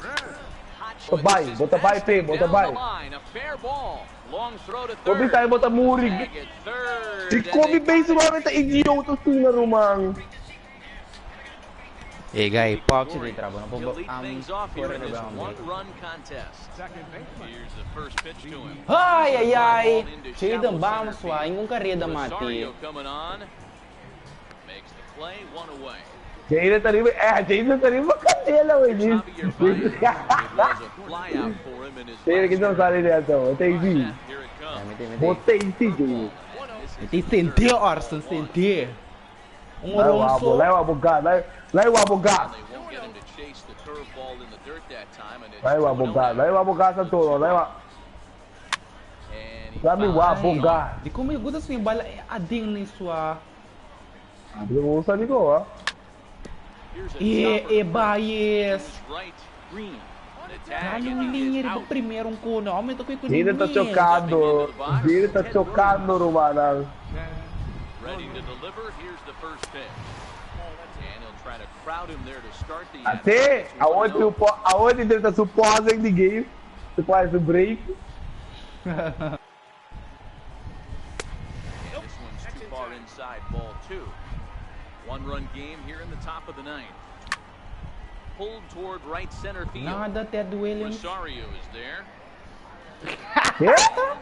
Bota vai, Fê, bota vai. A fair ball. Long throw to Kobe third. tayo mo tamurig. Tag at third. Si Kobe base mo rin ta idioto sila rumang. Eh guys, pop sila trabaho na po He'll lead things off here in this ba? one-run contest. Here's the first pitch to him. Ay ay ay. Cheio vamos lá, em carrera mate. Rosario coming on. Makes the play, one away. Jaina tayo Jaina tayo makadela we din. Javier Baez, it was a flyout for him in his Jaina last kita sali dia tu. Taisi. Here it comes. Botei isi Jaina. Tem sentir, Orson, sentir. Alonso. Leva bugado, leva bugado. They won't get him to chase the curveball in the dirt that time. And it's Leva bugado sa tulo, leva. And he Sabi wa bugado. Di ko may gusto sa bala ading ni sua. Usa ni ko ah. Baez. Right, green. Anong linya rin primerong kuno? Aumento ko yung Hindi ta chocando. Hindi ta chocando Romana. Ready to deliver. Here's the first pitch. And he'll try to crowd him there to start the Ate, aonde ele tá supposing the game? Supposing the break? And this one's too far inside, ball two. One-run game here in the top of the ninth. Pulled toward right center field. Nada Ted Williams. Rosario is there. Yeah?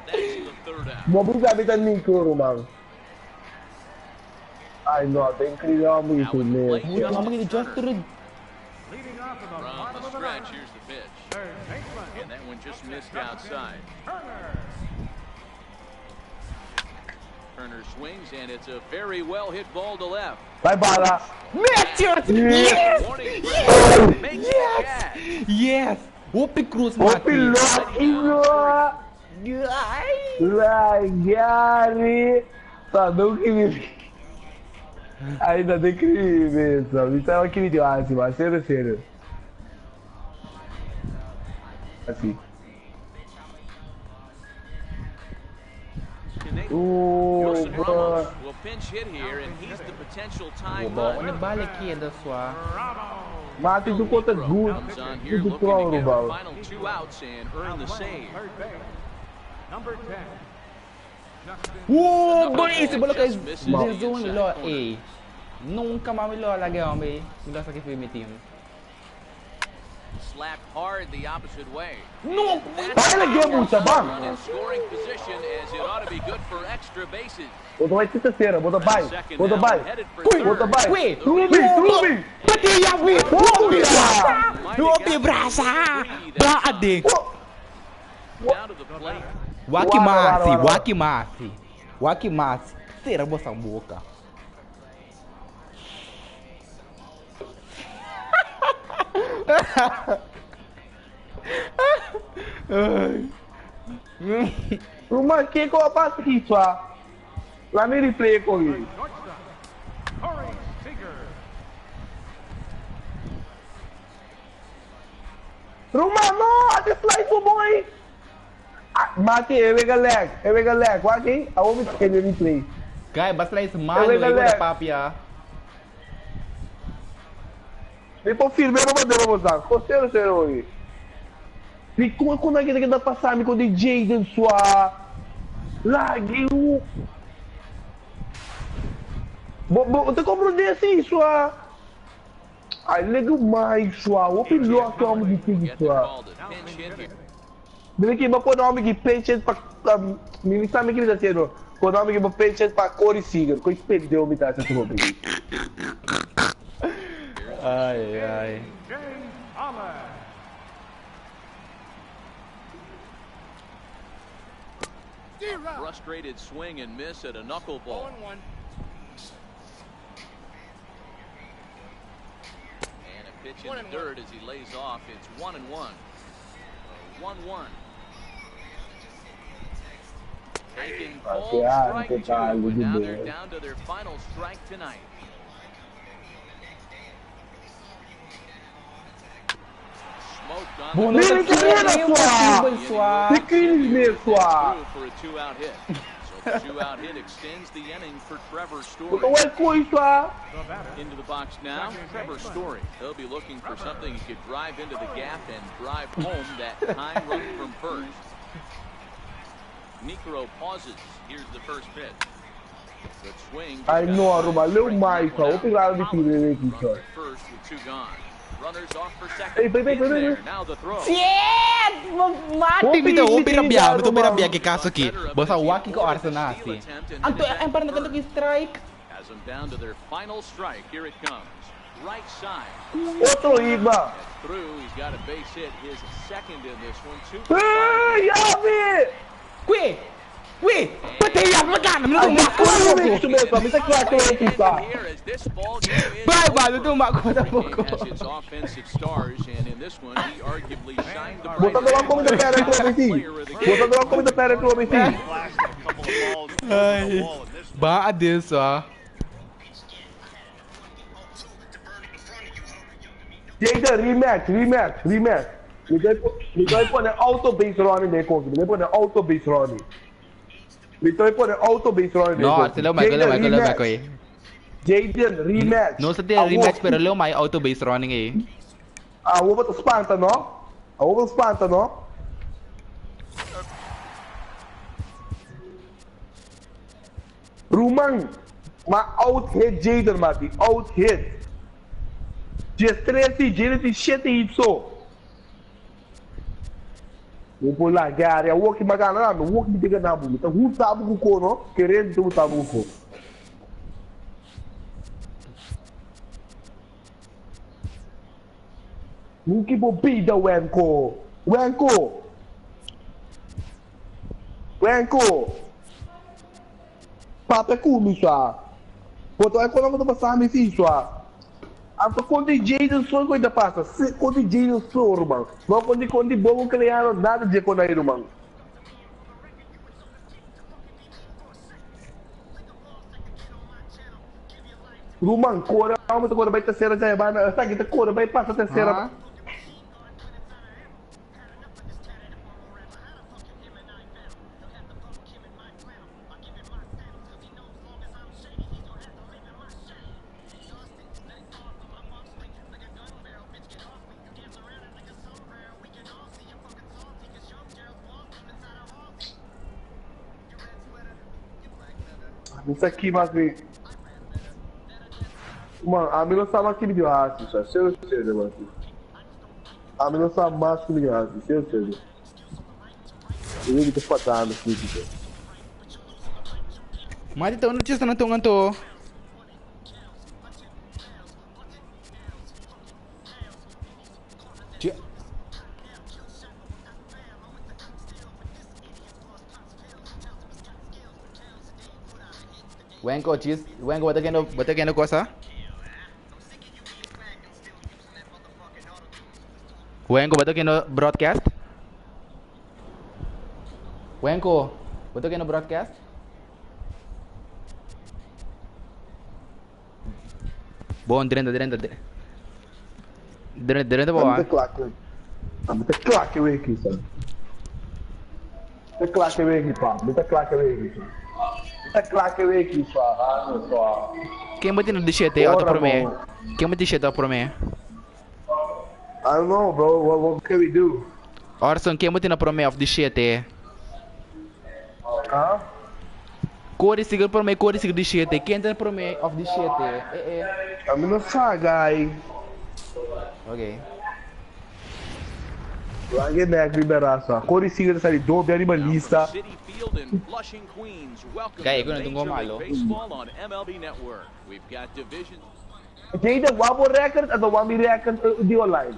That's the third out. Mobil kapitan Nico Romang. Ay no, tem incrível mo isso mesmo. Uy, ang mga just rin. From the stretch, here's the pitch. And that one just missed outside. Turner swings, and it's a very well hit ball to left. Vai bala. Yes! Yes! Yes! Yes! Opi Cruz, Opi Loquinho! Lagari! Tá, não que me... Ainda tem que ver, sabe? Isso é uma que me deu assim, mas sério. Assim. Wilson Ramos will pinch hit here, and he's the potential tying Bom, run. bala aqui da sua. Mate do conta good. Comes on here Tudo looking to claro, get the Bal. final two outs and earn the save. Number 10. Bonito, bolo kay Dezon Lo A. Nunca mamilo lagi ako may mula sa kifimi team. Slapped hard the opposite way. No! Vai lagyan mo sa bang! In scoring position as it ought to be good for extra bases. Bota vai terceira, bota vai. Bota vai. Quick, Bota vai. quick. Trubi! Pati yawi! Opi brasa! Ba ading! Down to the plate. Wakimasi. Tira mo sa boca. Rumah que ko apa sih sua? Lami replay ko yun. Corey Seager. Rumah no, ada fly po boy. Mati, ewega lag. Waki, awo mi kaya replay. Guy, basta lang ismalo, ikaw na papya. May po firme mo ba dito mo sa? Sério aí. E quando é que dá passar com o DJ de sua lagi o Você comprou desse sua ai legal mais sua o piloto é um de que sua deve que vou pôr nome que peixe para ministrar me que está sendo pôr nome que vou peixe para Corey Seager que perdeu me tá essa tudo bem. Ai. James Allen. Frustrated swing and miss at a knuckleball. And a pitch in the dirt as he lays off. It's 1-1. 1-1. Taking full strike two, and now they're down to their final strike tonight. Bonito sua! Que crime sua! For a two-out hit. So the two-out hit extends the inning for Trevor Story. Então é coisa. Into the box now, Trevor Story. They'll be looking for something he could drive into the gap and drive home that time run from first. Necro pauses. Here's the first pitch. Good swing. I know, Aruma. Little Mike. What you got to be First with two gone. Runners off for second. Hey, baby. Now the throw. Shit! Mati bitaw, pirabia que caso aqui. Basta waki ko Arsenal si. Anto ang parang nagkantog strike. Has them down to their final strike. Here it comes. Right side. Otro iba. Through. He's got a base hit. His second in this one. Two. Hey, Yavi! Wait! Patay ako magana. Minuto mako. Bye, minuto mako tampoco. Has his offensive stars, and in this one, he arguably shined the Bota doon kami na pera ko ABC. Bota doon kami na pera ko ABC. Ay, ba this Jaden, rematch. Nitoy po na auto base running na ko. Nitoy po na auto base running. No, sila may Jaden, rematch. No, sa rematch pero leo may auto base running eh. Huwag ba ito spanta, no? Rumang, ma-out-hit Jaden, mati. Out-hit. Just 13, Jaden tem 7 ipso. Vou pular, Gary. Eu vou que magana, eu vou que me diga na bola. Então, who sabe o que não? Querendo, tu sabe o que. Nunca vou pedir o Wenko. Papa como isso? Quando é quando eu vou passar me isso? Anto quando Jaden só coisa passa, quando Jaden só, irmão. Não quando bom criar nada de quando aí, irmão. Rumang, cora, vamos agora vai terceira já vai, sabe que cora vai passar terceira. Isso aqui, mas mano, a mim não sabe mais que ele raça, se eu sei, mano. A mim não sabe mais que ele raça, se eu sei. Eu vou te fatar no vídeo. Mas então não tinha na tonga to. Wenko cheese, Wenko bata keno cosa? Wenko bata keno broadcast? Wenko bata keno broadcast? Bon, direnta bawa. Bita claque away aqui, sabe? Bita claque away aqui, pá. Bita claque away aqui, só. Quem botou no D7 auto pro mim? Quem botou D7 auto pro mim? I don't know, bro. What can we do? Orson, quem botou na pro mim of D7? Huh? Code sigil pro mim, code sigil D7. Quem tá pro mim of D7? I'm gonna try, guy. Okay. Vai get liberar só. Code sigil dessa dobe animalista. Kaya ko na itong gumalo. Jaden, wabo record atau wami record di online?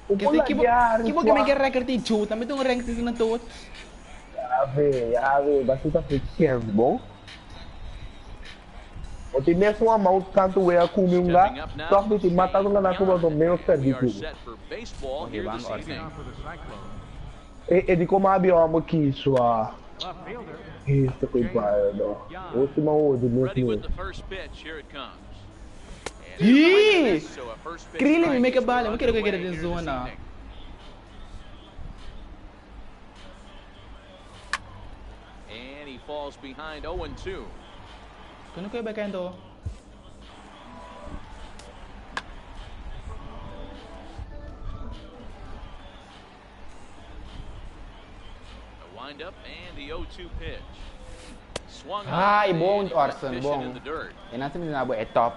Kasi kibo kami ka record di shoot, namin itong rank season na to. Ave, basta tá fechando, bom? O time mesmo uma mão tanto é com um lá, só que te matando na curva do meio serviço. Okay, bang Orson. E di como abbiamo aqui sua isso coitado. Última ordem mesmo. Ih! Krillin, may ka bala, mo kaya kaya din zona. And he falls behind 0-2. Kuno kayo ba kayo? windup and the 0-2 pitch. Swung Ay, bong Orson, bong. Yan natin nabo etop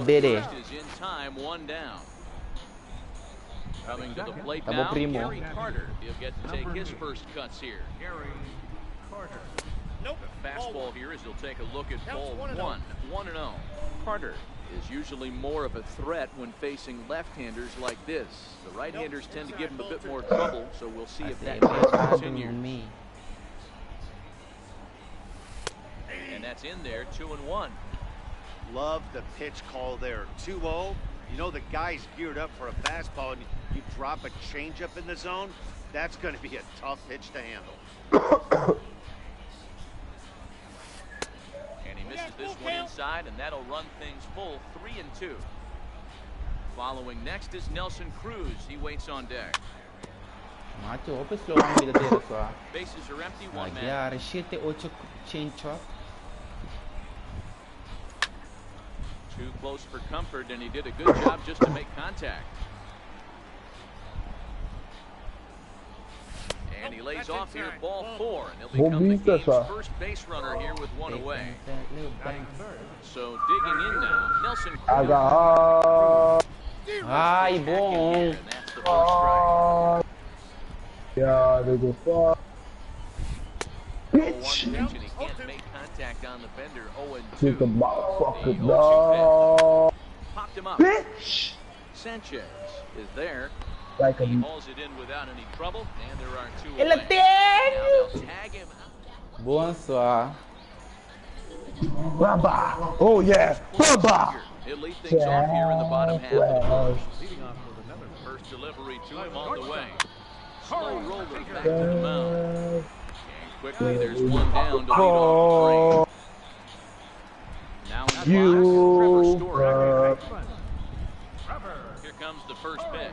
dede. Is in time, one down. Coming to the plate Tabo now, primo. Gary Carter. He'll get to take his first cuts here. Gary Carter. The fastball here is he'll take a look at ball 1-0. Carter is usually more of a threat when facing left-handers like this. The right-handers tend to give him a bit more trouble, so we'll see if that continues. And that's in there, 2-1. Love the pitch call there. 2-0. You know the guy's geared up for a fastball, and you drop a changeup in the zone. That's going to be a tough pitch to handle. And he misses this one inside, and that'll run things full, 3-2. Following next is Nelson Cruz. He waits on deck. Macho, open slow ang bila tira sa. Bases are empty, one man. Nagyari, 7-8 change up. Too close for comfort, and he did a good job just to make contact. And he lays off here, ball 4, and he'll become the game's first base runner here with one away. So digging in now, Nelson Cruz. Ay, bong. And that's the first strike. Yeah, they go far. Bitch! And he can't make contact on the bender. 0-2. Take the motherfucker, dog. Popped him up. Bitch! Sanchez is there. Like He a hauls it in without any trouble, and there are 2 away. Ilatin! Now they'll tag him out. Bonsoir. Baba! Oh yeah! Baba! He'll lead things off here in the bottom half of the first. First delivery to him on the way. Slow roller back to the mound. And quickly there's one down to lead off the train. Now in the box, Trevor Story. Here comes the first pitch.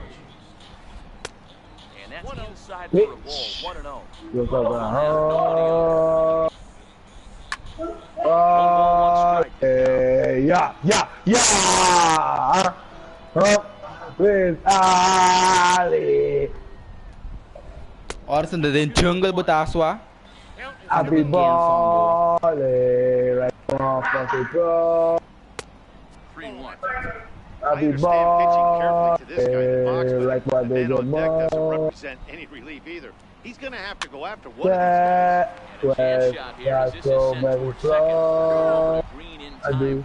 And that's inside for a ball, 1-0. Yeah. With Ali. Orson din jungle butaswa. Happy birthday, like motherfucker, bro. 3-1. Happy birthday, like my baby On deck doesn't mom. represent any relief either. He's going to have to go after one of these guys. Got so many flaws. I do.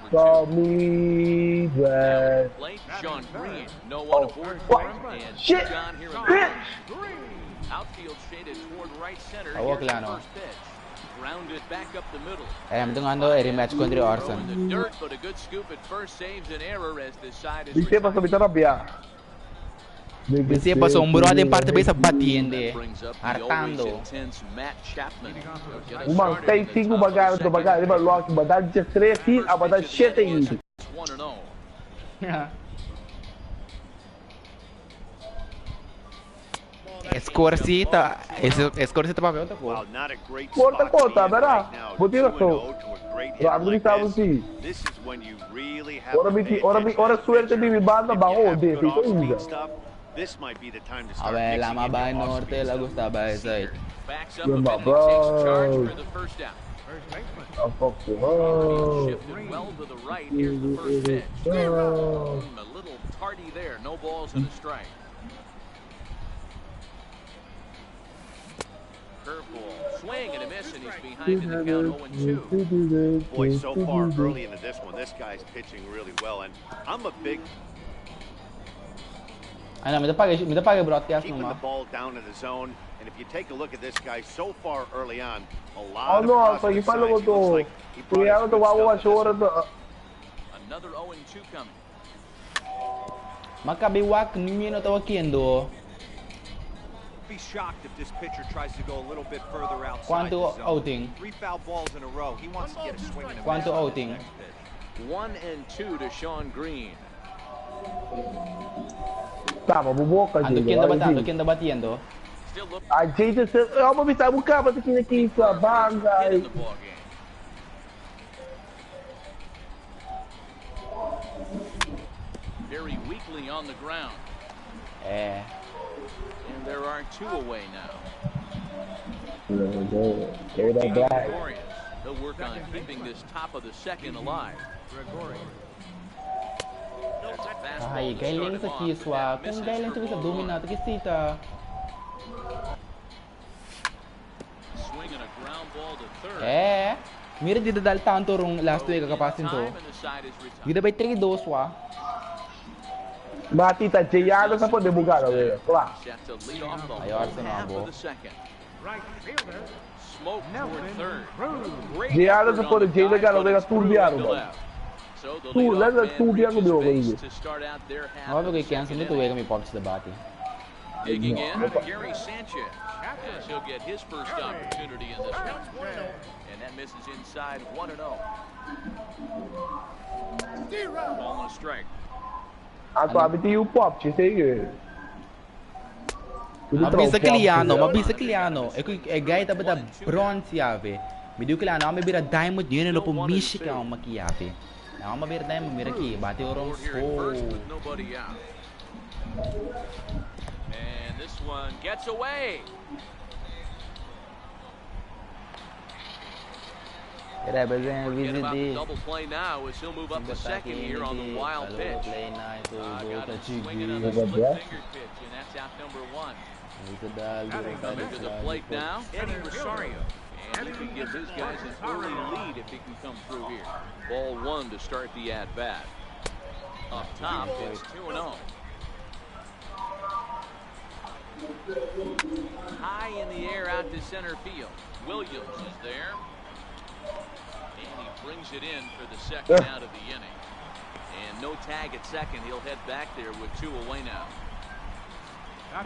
Call me when. Sean Green, no one aboard for him, and Shit! John here in the Bitch! outfield shaded toward right center. Awak Here's the lang, no? first pitch. Grounded back up the middle. Ayan, ito nga no, rematch ko In ni Orson. the dirt, but a good scoop at first saves an error as this side is Dice pa sa bitarabia. Kasi pa sombro ating parte ba sa batiende. brings up the Hartando. always intense Matt Chapman. He'll get us Umang started in the 6 top of the bagay ito second. bagay. Di ba luwag badal 13 a badal 7. 1-0. Escorcita. Escorcita pa ba ito ko? Wow, not a great Corta, spot to be in bera. right now. Buti na 2-0 to. to a great hit Grabe like ni Tabo this. si. This is when you really have Ora to mi pay ora attention to suerte the di mi pitcher. banda If ba you ho have de good ito off-speed ida. stuff, this might be the time to start Awe, mixing lama in ba your norte off-speed la stuff. gusta ba side. Backs up a Yun bit ba, and he takes bro? charge for the first out. First baseman. Ang fuck ko. Shifted well to the right. Here's the first pitch. A little tardy there. No balls and a strike. Curveball. Swing and a miss, and he's behind in the count 0-2. Boy, so far early into this one, this guy's pitching really well, and I'm a big Ano, may tapag broadcast keeping mo the ma. ball down in the zone. And if you take a look at this guy so far early on, a lot of Ano, positive pag ipalo ko signs. He to. looks like he brought Kaya his ako to good wawa stuff to sure this to. Another 0-2 coming. Makabiwak ninyo no tawakiendo. Be shocked if this pitcher tries to go a little bit further outside Quanto the zone. outing? 3 foul balls in a row. He wants to get a swing and a Quanto miss on the outing? next pitch. 1-2 to Sean Green. Tama, bubuka Ando dito. kin da batiendo. Still looking Ay, Jesus, ako mabisa mo ka, pati kinakisa, bagay. in the ball game. Very weakly on the ground. Eh. And there are 2 away now. Gave that back. They'll work on keeping this top of the second alive. Ay, galing sa Kiswa. Kung galing sa dominante kisita. Swinging a ground ball to third. Mira di dadal tanto rong last week kakapasin to. Gida bay 3-2 wa. Batita Giano sa po debugado eh. Claro. Ayo Arsenal bo. Smoke toward third. Giano sa po de Giano galo de turbiano. Tu leva turbiano do jogo. Óbvio que cancel nito way kami pops debate. Digging in, Gary Sanchez. As he'll get his first opportunity in this one. And that misses inside 1-0. Ball on a strike. Ako abiti yung pop, ci sei. Mabisa Kiliano. E gaya taba da bronze yave. Midiu Kiliano, ame bira diamond yun no po Michigan ang makiyave. Ame bira diamond mira ki, bati orong Nobody out. And this one gets away. Forget about the double play now as he'll move up to second here on the wild pitch. Got it swinging on the split finger pitch, and that's out number 1. Coming to the plate now, Eddie Rosario. And he can give his guys an early lead if he can come through here. Ball 1 to start the at-bat. Up top, it's 2-0. High in the air out to center field. Williams is there. And he brings it in for the second out of the inning. And no tag at second. He'll head back there with 2 away now.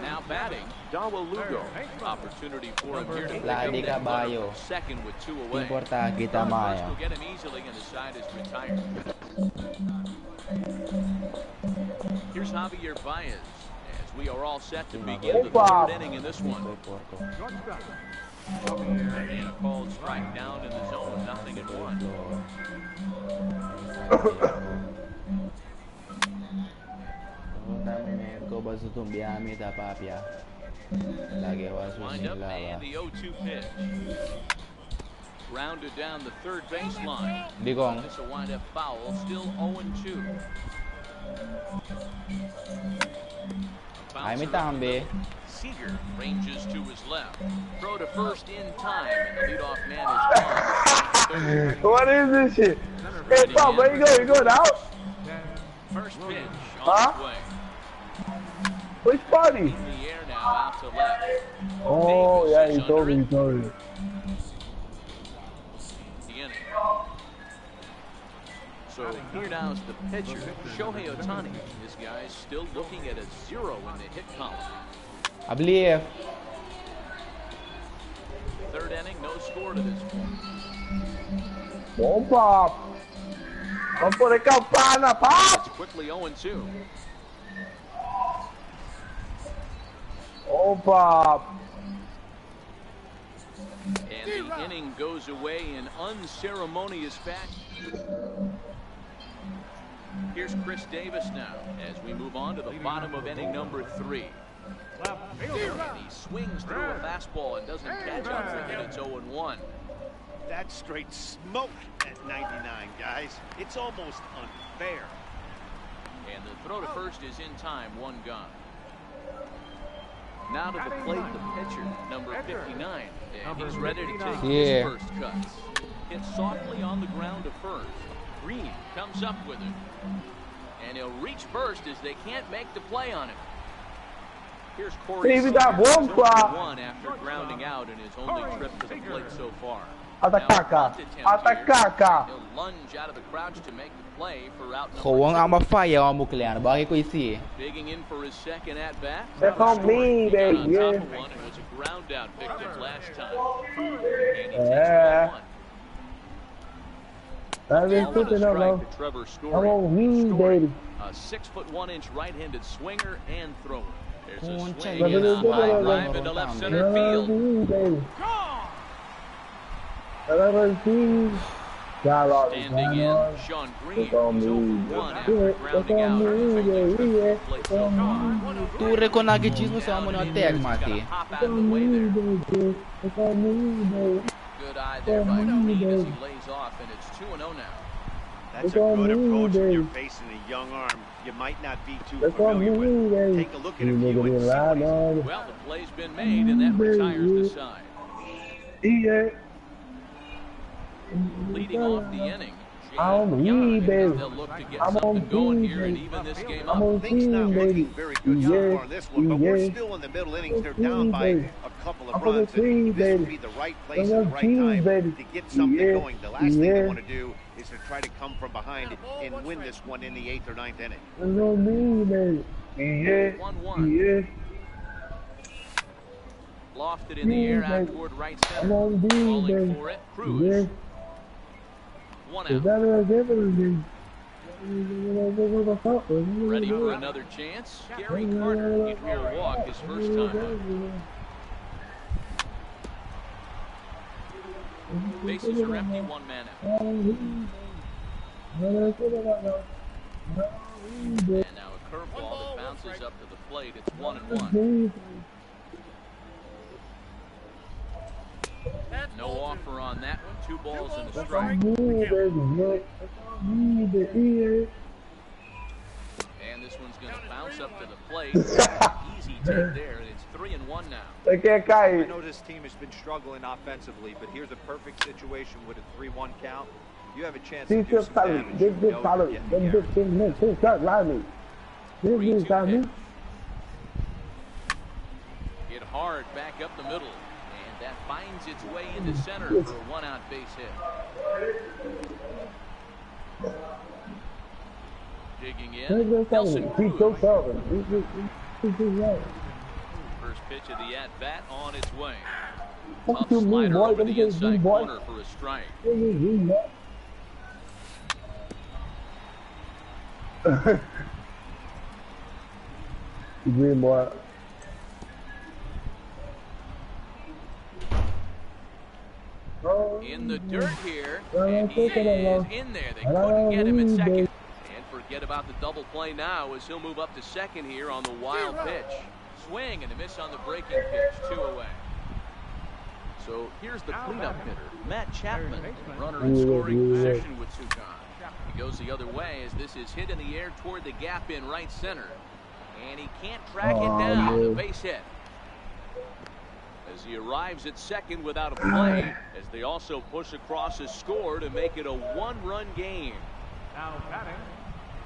Now batting, Dawa Lugo. Opportunity for him here to pick up that runner second with 2 away. First will get him easily and the side is retired. Here's Javier Baez as we are all set to begin the 3rd inning in this one. And a called strike down in the zone, 0-1. Wind up and the 0-2 pitch. Grounded down the third baseline. This will wind up foul, still 0-2. Seager ranges to his left. Throw to first in time, and the leadoff man is gone. What is this shit? Hey, Bob, where you go? You going out? First pitch on his way. Which party? In the air now, out to left. Oh, Davis yeah, he told me. The inning. So here now is the pitcher, Shohei Ohtani. This guy is still looking at a 0 in the hit column. I believe. 3rd inning, no score to this point. Bom, Pop. Vamos por a campana, Pop. It's quickly 0-2. Oh, Pop. And the inning goes away in unceremonious fashion. Here's Chris Davis now as we move on to the bottom of inning number 3. And he swings through a fastball and doesn't catch up for him. It's 0-1. That's straight smoke at 99, guys. It's almost unfair. And the throw to first is in time, 1 gone. Now to the plate, the pitcher, number 59. And he's ready to take his first cuts. Hit softly on the ground to first. Green comes up with it. And he'll reach first as they can't make the play on him. Here's Corey one after grounding out in his only trip to the plate so far. Atacaca. He'll lunge out of the crouch to make the play for out number 2. Digging in for his second at bat. That's on me, baby. Yeah. It was a ground out victim last time. And he takes 1. I've been putting up, bro. I'm on me, baby. A 6'1" right-handed swinger and thrower. There's a swing Drive into left center field. Standing in, Sean Green is over one after grounding out. Tu reconnagismo sa mo na tag mati. Good eye there by Green as he lays off, and it's 2-0 now. That's a good approach when you're facing a young arm you might not be too familiar with. Take a look at him, you and see what he's... Well, the play's been made, and that retires the side. Leading off the inning, they'll look to get something going here and even this game up. Things not looking very good so far in this one, but we're still in the middle innings. They're down by a couple of runs, and this would be the right place at the right time to get something going. The last thing they want to do is to try to come from behind and win this one in the 8th or 9th inning. 1-1. Lofted in the air out toward right center. Calling for it, Cruz. 1 out. Ready for another chance. Gary Carter hit for a walk his first time up. Bases are empty, 1 man out. And now a curveball that bounces up to the plate. It's 1-1. No offer on that one. 2 balls and a strike. And this one's going to bounce up to the plate. Easy take there, and it's 3-1 now. I know this team has been struggling offensively, but here's a perfect situation with a 3-1 count. You have a chance to do some damage. Hit hard back up the middle. That finds its way into center for a 1-out base hit. Digging in, Nelson Cruz. First pitch of the at-bat on its way. Tough slider over the inside corner for a strike. Green boy. In the dirt here, and he is in there. They couldn't get him at second. And forget about the double play now as he'll move up to second here on the wild pitch. Swing and a miss on the breaking pitch, 2 away. So here's the cleanup hitter, Matt Chapman, runner in scoring position with Sukan. He goes the other way as this is hit in the air toward the gap in right center. And he can't track it down, a base hit. As he arrives at second without a play, as they also push across a score to make it a 1-run game. Now batting.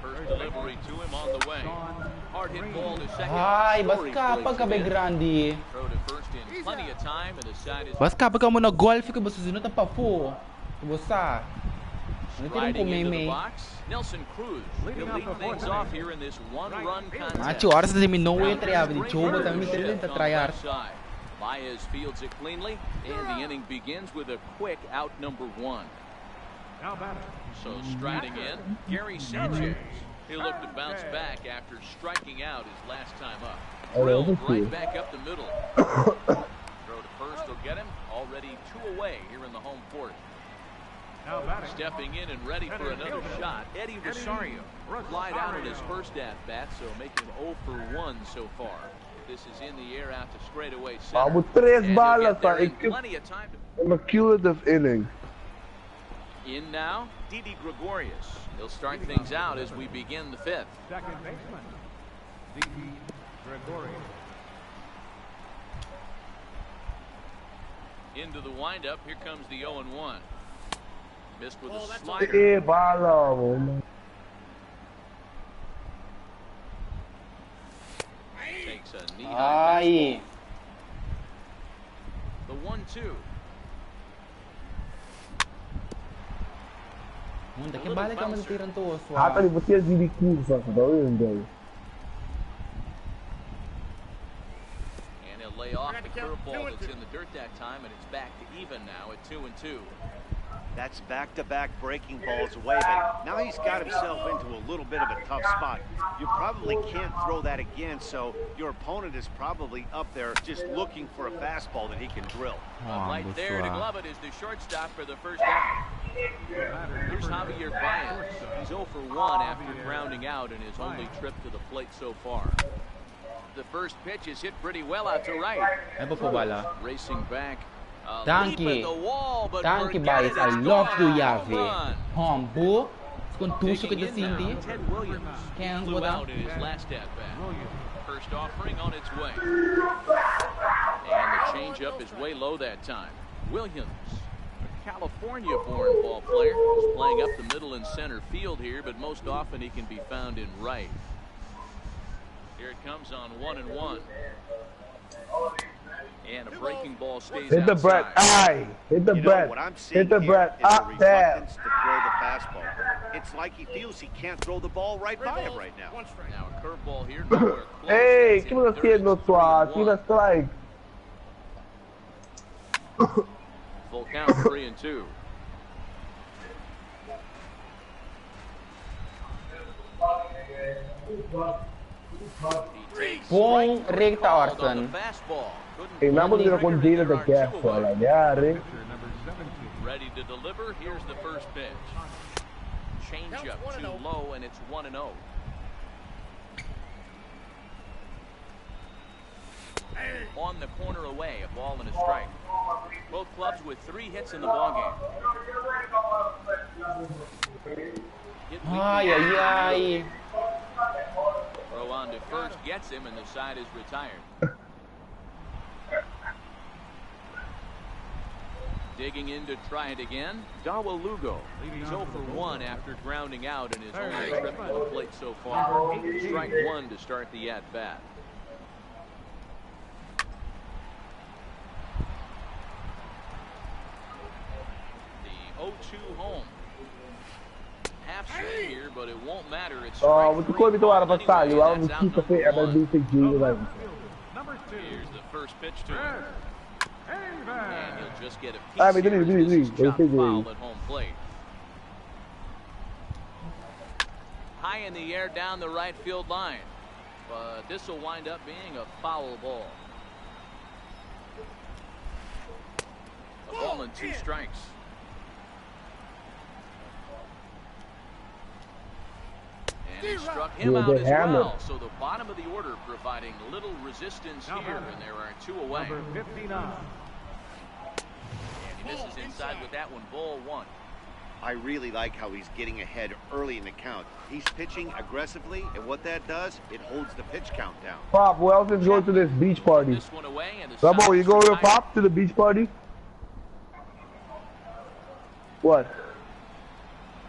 First delivery to him on the way. Hard hit ball to second. Ay, bas kapag ka Grandi. Throw to first in plenty of time, and the side is bas kapag ka mo nag-golf ka basta sunod ang papo. Busa. Riding into the box, Nelson Cruz leading things off here in this 1-run contest. Macho, oras na minuwi triabi di chobo tami trilin ta tryar. Baez fields it cleanly, and the inning begins with a quick out number 1. Now batting. So striding in, Gary Sanchez. He'll look to bounce back after striking out his last time up. Drilled right back up the middle. Throw to first will get him. Already 2 away here in the home fourth. Now batting. Stepping in and ready for another shot, Eddie Rosario. Flied out in his first at-bat, so making 0 for 1 so far. This is in the air out to straightaway center. With 3 balas, plenty of time to... a cumulative inning. In now, Didi Gregorius. He'll start things out as we begin the 5th. Second baseman, Didi Gregorius. Into the windup, here comes the 0-1. Missed with a slider. Takes a knee-high fastball. The 1-2. Munta que balik ka man tirang to so. Ata ni você Didi Cruz sa daw. And he'll lay off the curveball that's in the dirt that time, and it's back to even now at 2-2. That's back-to-back breaking balls away, but now he's got himself into a little bit of a tough spot. You probably can't throw that again, so your opponent is probably up there just looking for a fastball that he can drill. Right there to glove it is the shortstop for the first out. Here's Javier Baez. He's 0 for 1 after grounding out in his only trip to the plate so far. The first pitch is hit pretty well out to right. Racing back. Thank you, Baez. I love you, Yave. Humble. Contuso que decindi. Ted Williams flew out in his last at bat. First offering on its way. And the changeup is way low that time. Williams, a California-born ball player, is playing up the middle and center field here, but most often he can be found in right. Here it comes on 1-1. And a breaking ball stays Hit the bread. Aye. Hit the bread. Hit the bread. Up there. To throw the fastball. It's like he feels he can't throw the ball right by him right now. Now a curveball here. Hey, que me haciendo sua? Tira strike. Full count, 3-2. Buong recta Orson. Tingnan mo con Gino the gas wala nangyari. Ready to deliver. Here's the first pitch. Change up too low, and it's 1-0. On the corner away, a ball and a strike. Both clubs with 3 hits in the ballgame. Ay, ay, ay. Throw on to first gets him, and the side is retired. Digging in to try it again, Dawa Lugo. He's 0 for 1 after grounding out in his only trip to the plate so far. Strike 1 to start the at-bat. The 0-2 home. Half swing here, but it won't matter. It's Vou te convidar para passar, eu amo que você é bem seguido, velho. Here's the first pitch to him. And he'll just get a piece Ah, mas here as this is chopped ele foul at home plate. High in the air down the right field line. But this will wind up being a foul ball. A ball and 2 strikes. And he struck him out as well. So the bottom of the order providing little resistance here, and there are 2 away. Number 59. And he misses inside with that one, ball 1. I really like how he's getting ahead early in the count. He's pitching aggressively, and what that does, it holds the pitch count down. Pop, who else is going to this beach party? This one away, and the Ramo, you going to side- Pop to the beach party? What?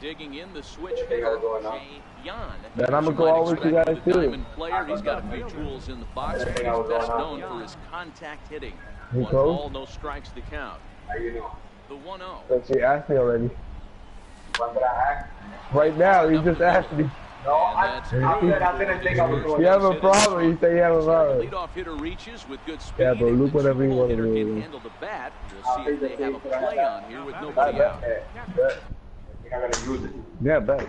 Digging in the switch hitter, Jay Yan. Then I'm gonna go out with you guys too. Diamond player, he's got a few tools in the box, but he's best known for his contact hitting. You 1 close? ball, no strikes to count. The 1-0. But she asked me already. Right now, he just asked me. You have a problem? He said you have a problem. Leadoff hitter reaches with good speed. Yeah, but look If the whatever you two-hole want to hitter do. can handle the bat. We'll see if they have a play on here with nobody out. Yeah, bet.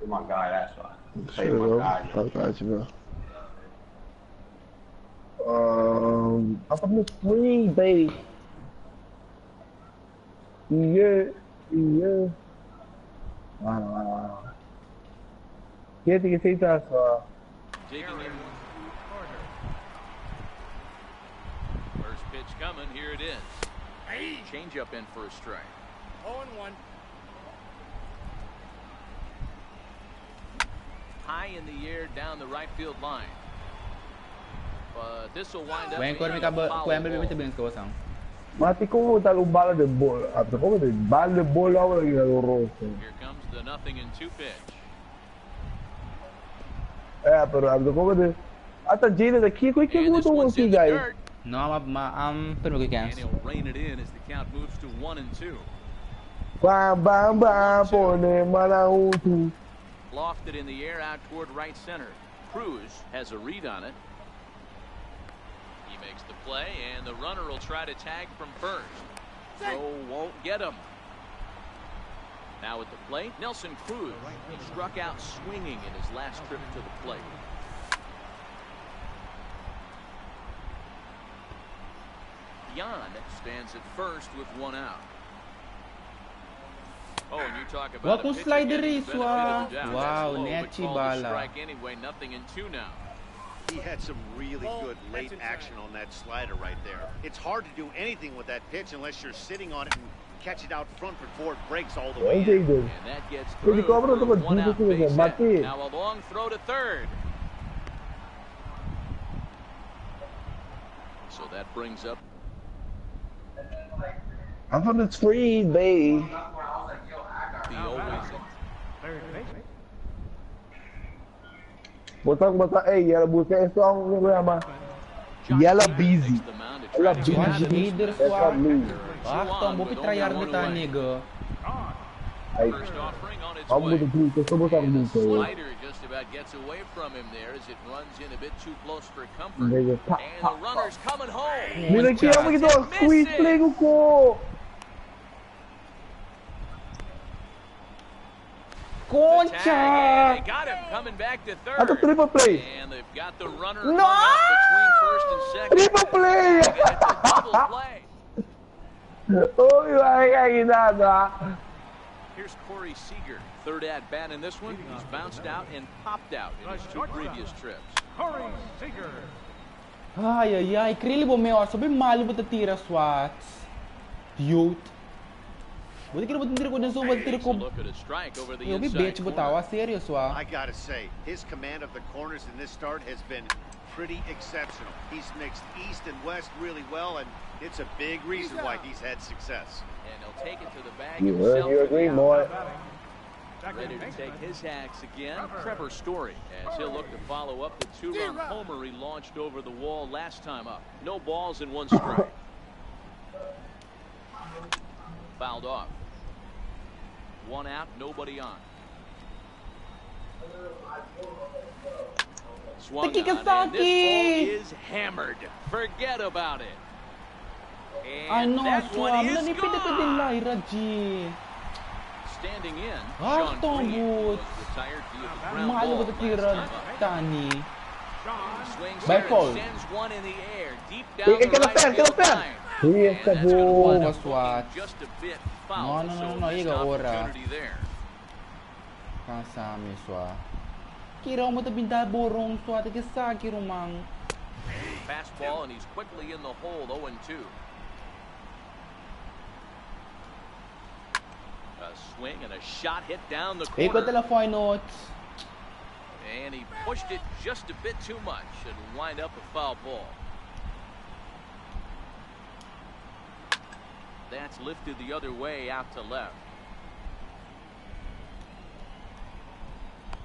You're my guy, that's why. Say Sure, my bro. guy. I got you, bro. I'm from the spring, baby. Yeah, yeah. Yeah, you can take that. Digging in. First pitch coming. Here it is. Change up in for a strike. 0-1. High in the air down the right field line. But this will wind up When being kau a ambil foul kau ambil ball. bibit bing kosong. Mati ko talong bala de bola. Ato ko de bala de bola ako lagi naloroso. Here comes the 0-2 pitch. Pero ato ko de ata Gino the key ko And this mo one's si in the guys. dirt. No, pero And cancel. he'll rein it in as the count moves to 1-2. Bam bam bam pone malahutu. Lofted in the air out toward right center. Cruz has a read on it. He makes the play, and the runner will try to tag from first. throw won't get him. Now at the plate, Nelson Cruz. He struck out swinging in his last trip to the plate. Yan stands at first with one out. Oh, and you talk about a slider is wow, Nechi bala. Strike anyway, nothing in two now. He had some really good late action on that slider right there. It's hard to do anything with that pitch unless you're sitting on it and catch it out front before it breaks all the way in. And that gets through for one out base hit. Now a long throw to third. So that brings up. I'm from the tree, babe. He always. Botang, yellow buka song ni ama. Yellow busy. Yellow busy. Leader swap. Basta mo pitrayar nita nigo. First offering on its way. And the slider just about gets away from him there as it runs in a bit too close for comfort. And the runner's coming home. Nilagyan mo ito, squeeze play ko. Concha! They got him coming back to third. Ato triple play. And they've got the runner between first and second. Triple play. Double play. Oh, ginagawa. Here's Corey Seager, third at bat in this one. He's bounced out and popped out in his two previous trips. Corey Seager. Ai, crili bo meu, sabi mali ba tira swats. Cute. Buti kira buti tira ko na so buti tira ko. Yo, bi bitch butawa serious wa. I gotta say, his command of the corners in this start has been pretty exceptional. He's mixed east and west really well, and it's a big reason why he's had success. And he'll take it to the bag himself. You agree, boy. Ready to take his hacks again, Trevor Story, as he'll look to follow up the two-run homer he launched over the wall last time up. No balls and one strike. Fouled off. One out, nobody on. Swung on, and this ball is hammered. Forget about it. And that one is gone. Standing in, Sean Green was retired via the ground ball last time up. Swings here and sends one in the air, deep down the right field line. And that's going to be just a bit foul, so missed opportunity there. Kasami swa. Kira mo tabinda borong swa tige sa kirumang. Fastball, and he's quickly in the hole, 0-2. A swing and a shot hit down the corner. Iko telephone notes. And he pushed it just a bit too much and wind up a foul ball. That's lifted the other way out to left.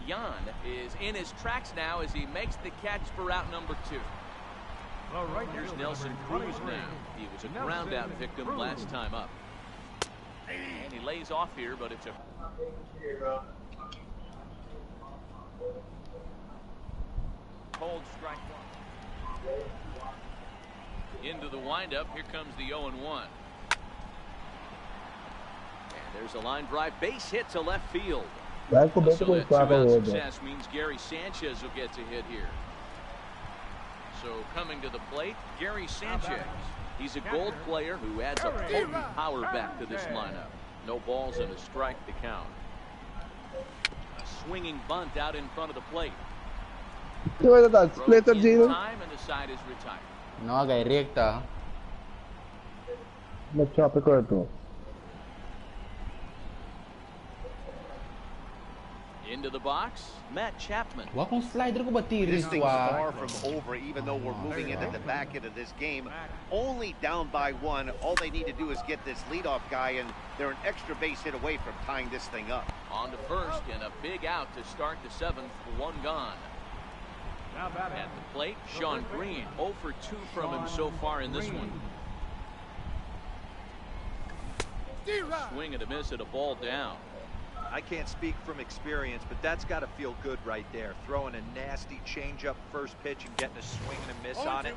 Yan is in his tracks now as he makes the catch for out number 2. Here's Nelson Cruz now. He was a ground out victim last time up. And he lays off here, but it's a cold strike one. Into the windup. Here comes the 0-1. And there's a line drive base hit to left field. So that two-out success means Gary Sanchez will get to hit here. So coming to the plate, Gary Sanchez. He's a gold player who adds a potent power back to this lineup. No balls and a strike to count. A swinging bunt out in front of the plate. Split time and the side is retired. No, kay recta. Nag-choppy ko ito. Into the box, Matt Chapman. Wakong slider ko ba This thing's far from over, even though we're moving into the back end of this game. Only down by 1. All they need to do is get this leadoff guy, and they're an extra base hit away from tying this thing up. On to first, and a big out to start the 7th. One gone. At the plate, Sean Green. 0 for 2 from him so far in this one. Swing and a miss at a ball down. I can't speak from experience, but that's got to feel good right there. Throwing a nasty changeup first pitch and getting a swing and a miss on it.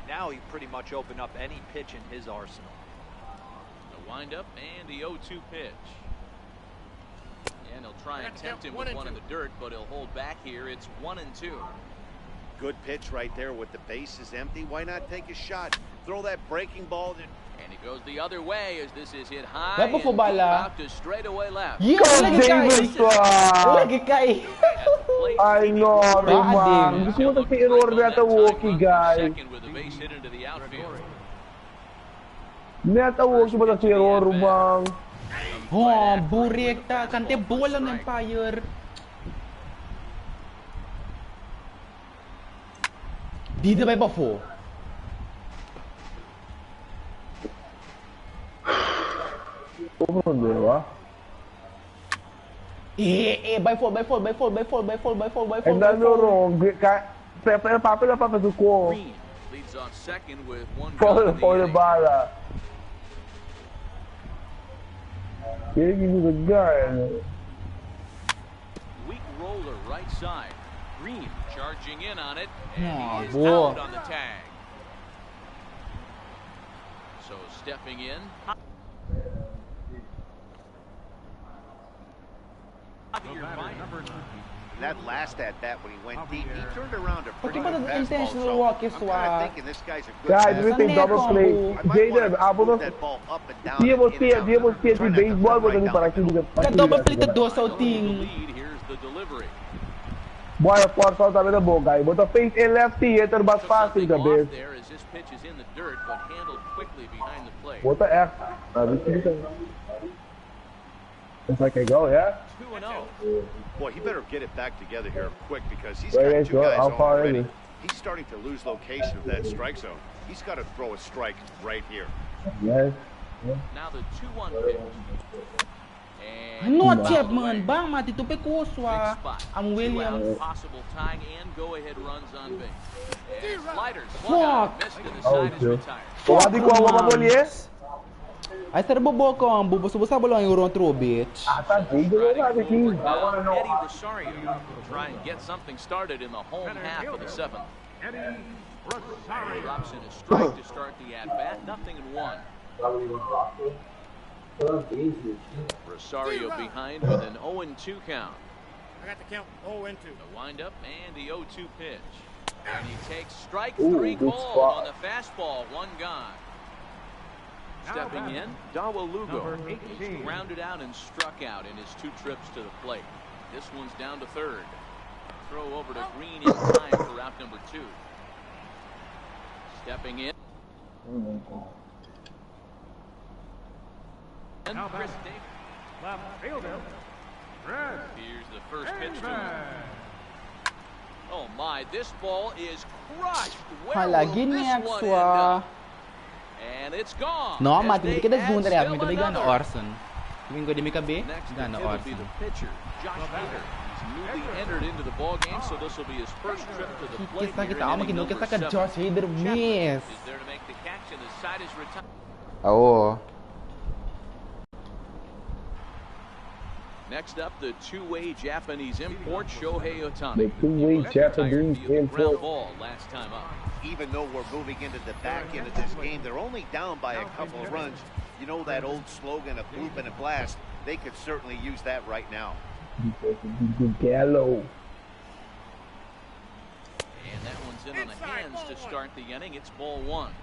Now he pretty much opened up any pitch in his arsenal. The wind up and the 0-2 pitch. And he'll try and tempt him with one in the dirt, but he'll hold back here. It's 1-2. Good pitch right there with the bases empty. Why not take a shot? Throw that breaking ball. And he goes the other way as this is hit high. Vai po bala. Out to straightaway left. Lagi kay. I know, man. Gusto mo kasi error nata Wookie, guys. Nata Wookie ba kasi error, man? Oh, burekta. Kante bola ng Empire. Dito ba po? Diba? By fall. And then no wrong. Papel ko. Leads off second with one For the bala. Give me the gun. Weak roller right side. Green charging in on it, and he is boy. out on the tag. So stepping in. That last at bat when he went deep, he turned around a pretty good fastball. Intentional walk is I'm kind of thinking this guy's a good guys, we think double play. Jaden, abo that ball up and down. Dia mo siya si baseball mo dali para hindi ka. Double play to do sa ting. Here's the delivery. Boy, force out sabi na bogay. But the face and lefty, ito ba passing the base. There as this pitch is in the dirt, but handled quickly behind the plate. What the F? It's like I go, yeah? 2-0. Boy, he better get it back together here quick because he's got two guys already. He's starting to lose location of that strike zone. He's got to throw a strike right here. Yes. Now the 2-1 pitch. No, Chapman. Bang, mati to pe kuswa. I'm Williams. Possible tying and go-ahead runs on base. And sliders. Fuck. Missed to the side is retired. Wadi ko ang mabolies. Ay, sir, bobo ang bubos-busa ba lang yung Rontro, bitch? Eddie Rosario will try and get something started in the home half of the seventh. Eddie Rosario. Drops in a strike to start the at-bat. 0-1. Rosario behind with an 0-2 count. I got the count 0-2. The windup and the 0-2 pitch. And he takes strike three called on the fastball. One gone. Stepping in, Dawa Lugo. He's grounded out and struck out in his 2 trips to the plate. This one's down to third. Throw over to Green in time for out number 2. Stepping in. And Chris Davis. Left fielder. Red. Here's the first pitch to him. Oh my, this ball is crushed. Where will this one end up? And it's gone. No, mati hindi ka nag-gunda rin. May tumigan na Orson. Tumingin ko di may kabi. Gana Orson. The pitcher, Josh Hader. He's newly entered into the ball game, so this will be his first trip to the plate. Kita ako makinukita ka Josh Hader, miss. Is there to make the catch, and the side is retired. Oo. Next up, the two-way Japanese import, Shohei Ohtani. The two-way Japanese import. Ball last time up. Even though we're moving into the back end of this game, they're only down by a couple of runs. You know that old slogan, a bloop and a blast? They could certainly use that right now. Gallo. And that one's in on the hands to start the inning. It's ball 1.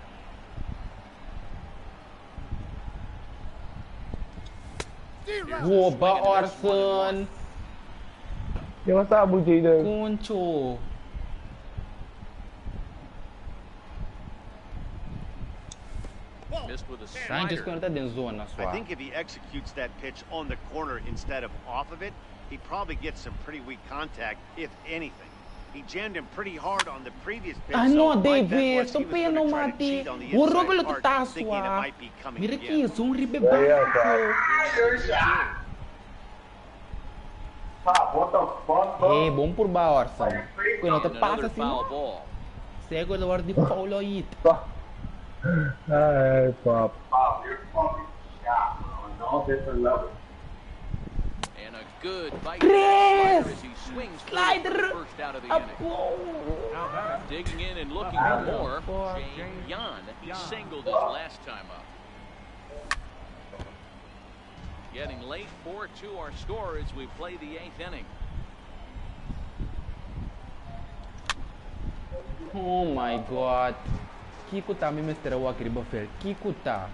Whoa, ba Orson? Yung masabo, Jaden. Kuncho. Missed with a slider. I think if he executes that pitch on the corner instead of off of it, he probably gets some pretty weak contact, if anything. He jammed him pretty hard on the previous pitch. Ano, David? Supino mati. Wuro ko lang taswa. Miriki, zong ribe ba? What the fuck, bro? Eh, bom por ba, Orson? Kung ano, pasa si Sego, luar di paulo it. Hey, Pop. Pop, you're fucking shot on all different levels. And a good bite. Chris! As he swings Slider! first out of the inning. Digging in and looking for more. Jay Yan. He singled his last time up. Getting late, 4-2 our score as we play the 8th inning. Oh my God. Kikuta mi Mr. Wakiri Buffel. Kikuta.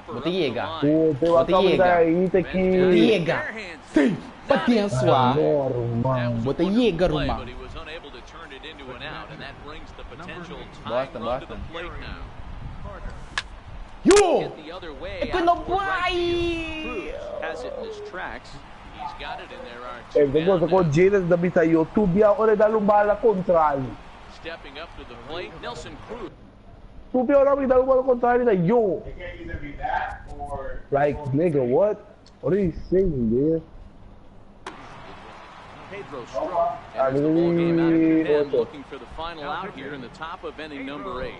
Botiega. Botiega. Botiega. Sim. Patienswa. Botiega rumah. Boston. Yo! Ito na buhay! Has it in his tracks. He's got it in there. Stepping up to the plate, Nelson Cruz. They can either be that or like nigga, what? What are you saying, dude? Pedro Strop enters the ball game out of the pen, looking for the final out here in the top of inning number 8.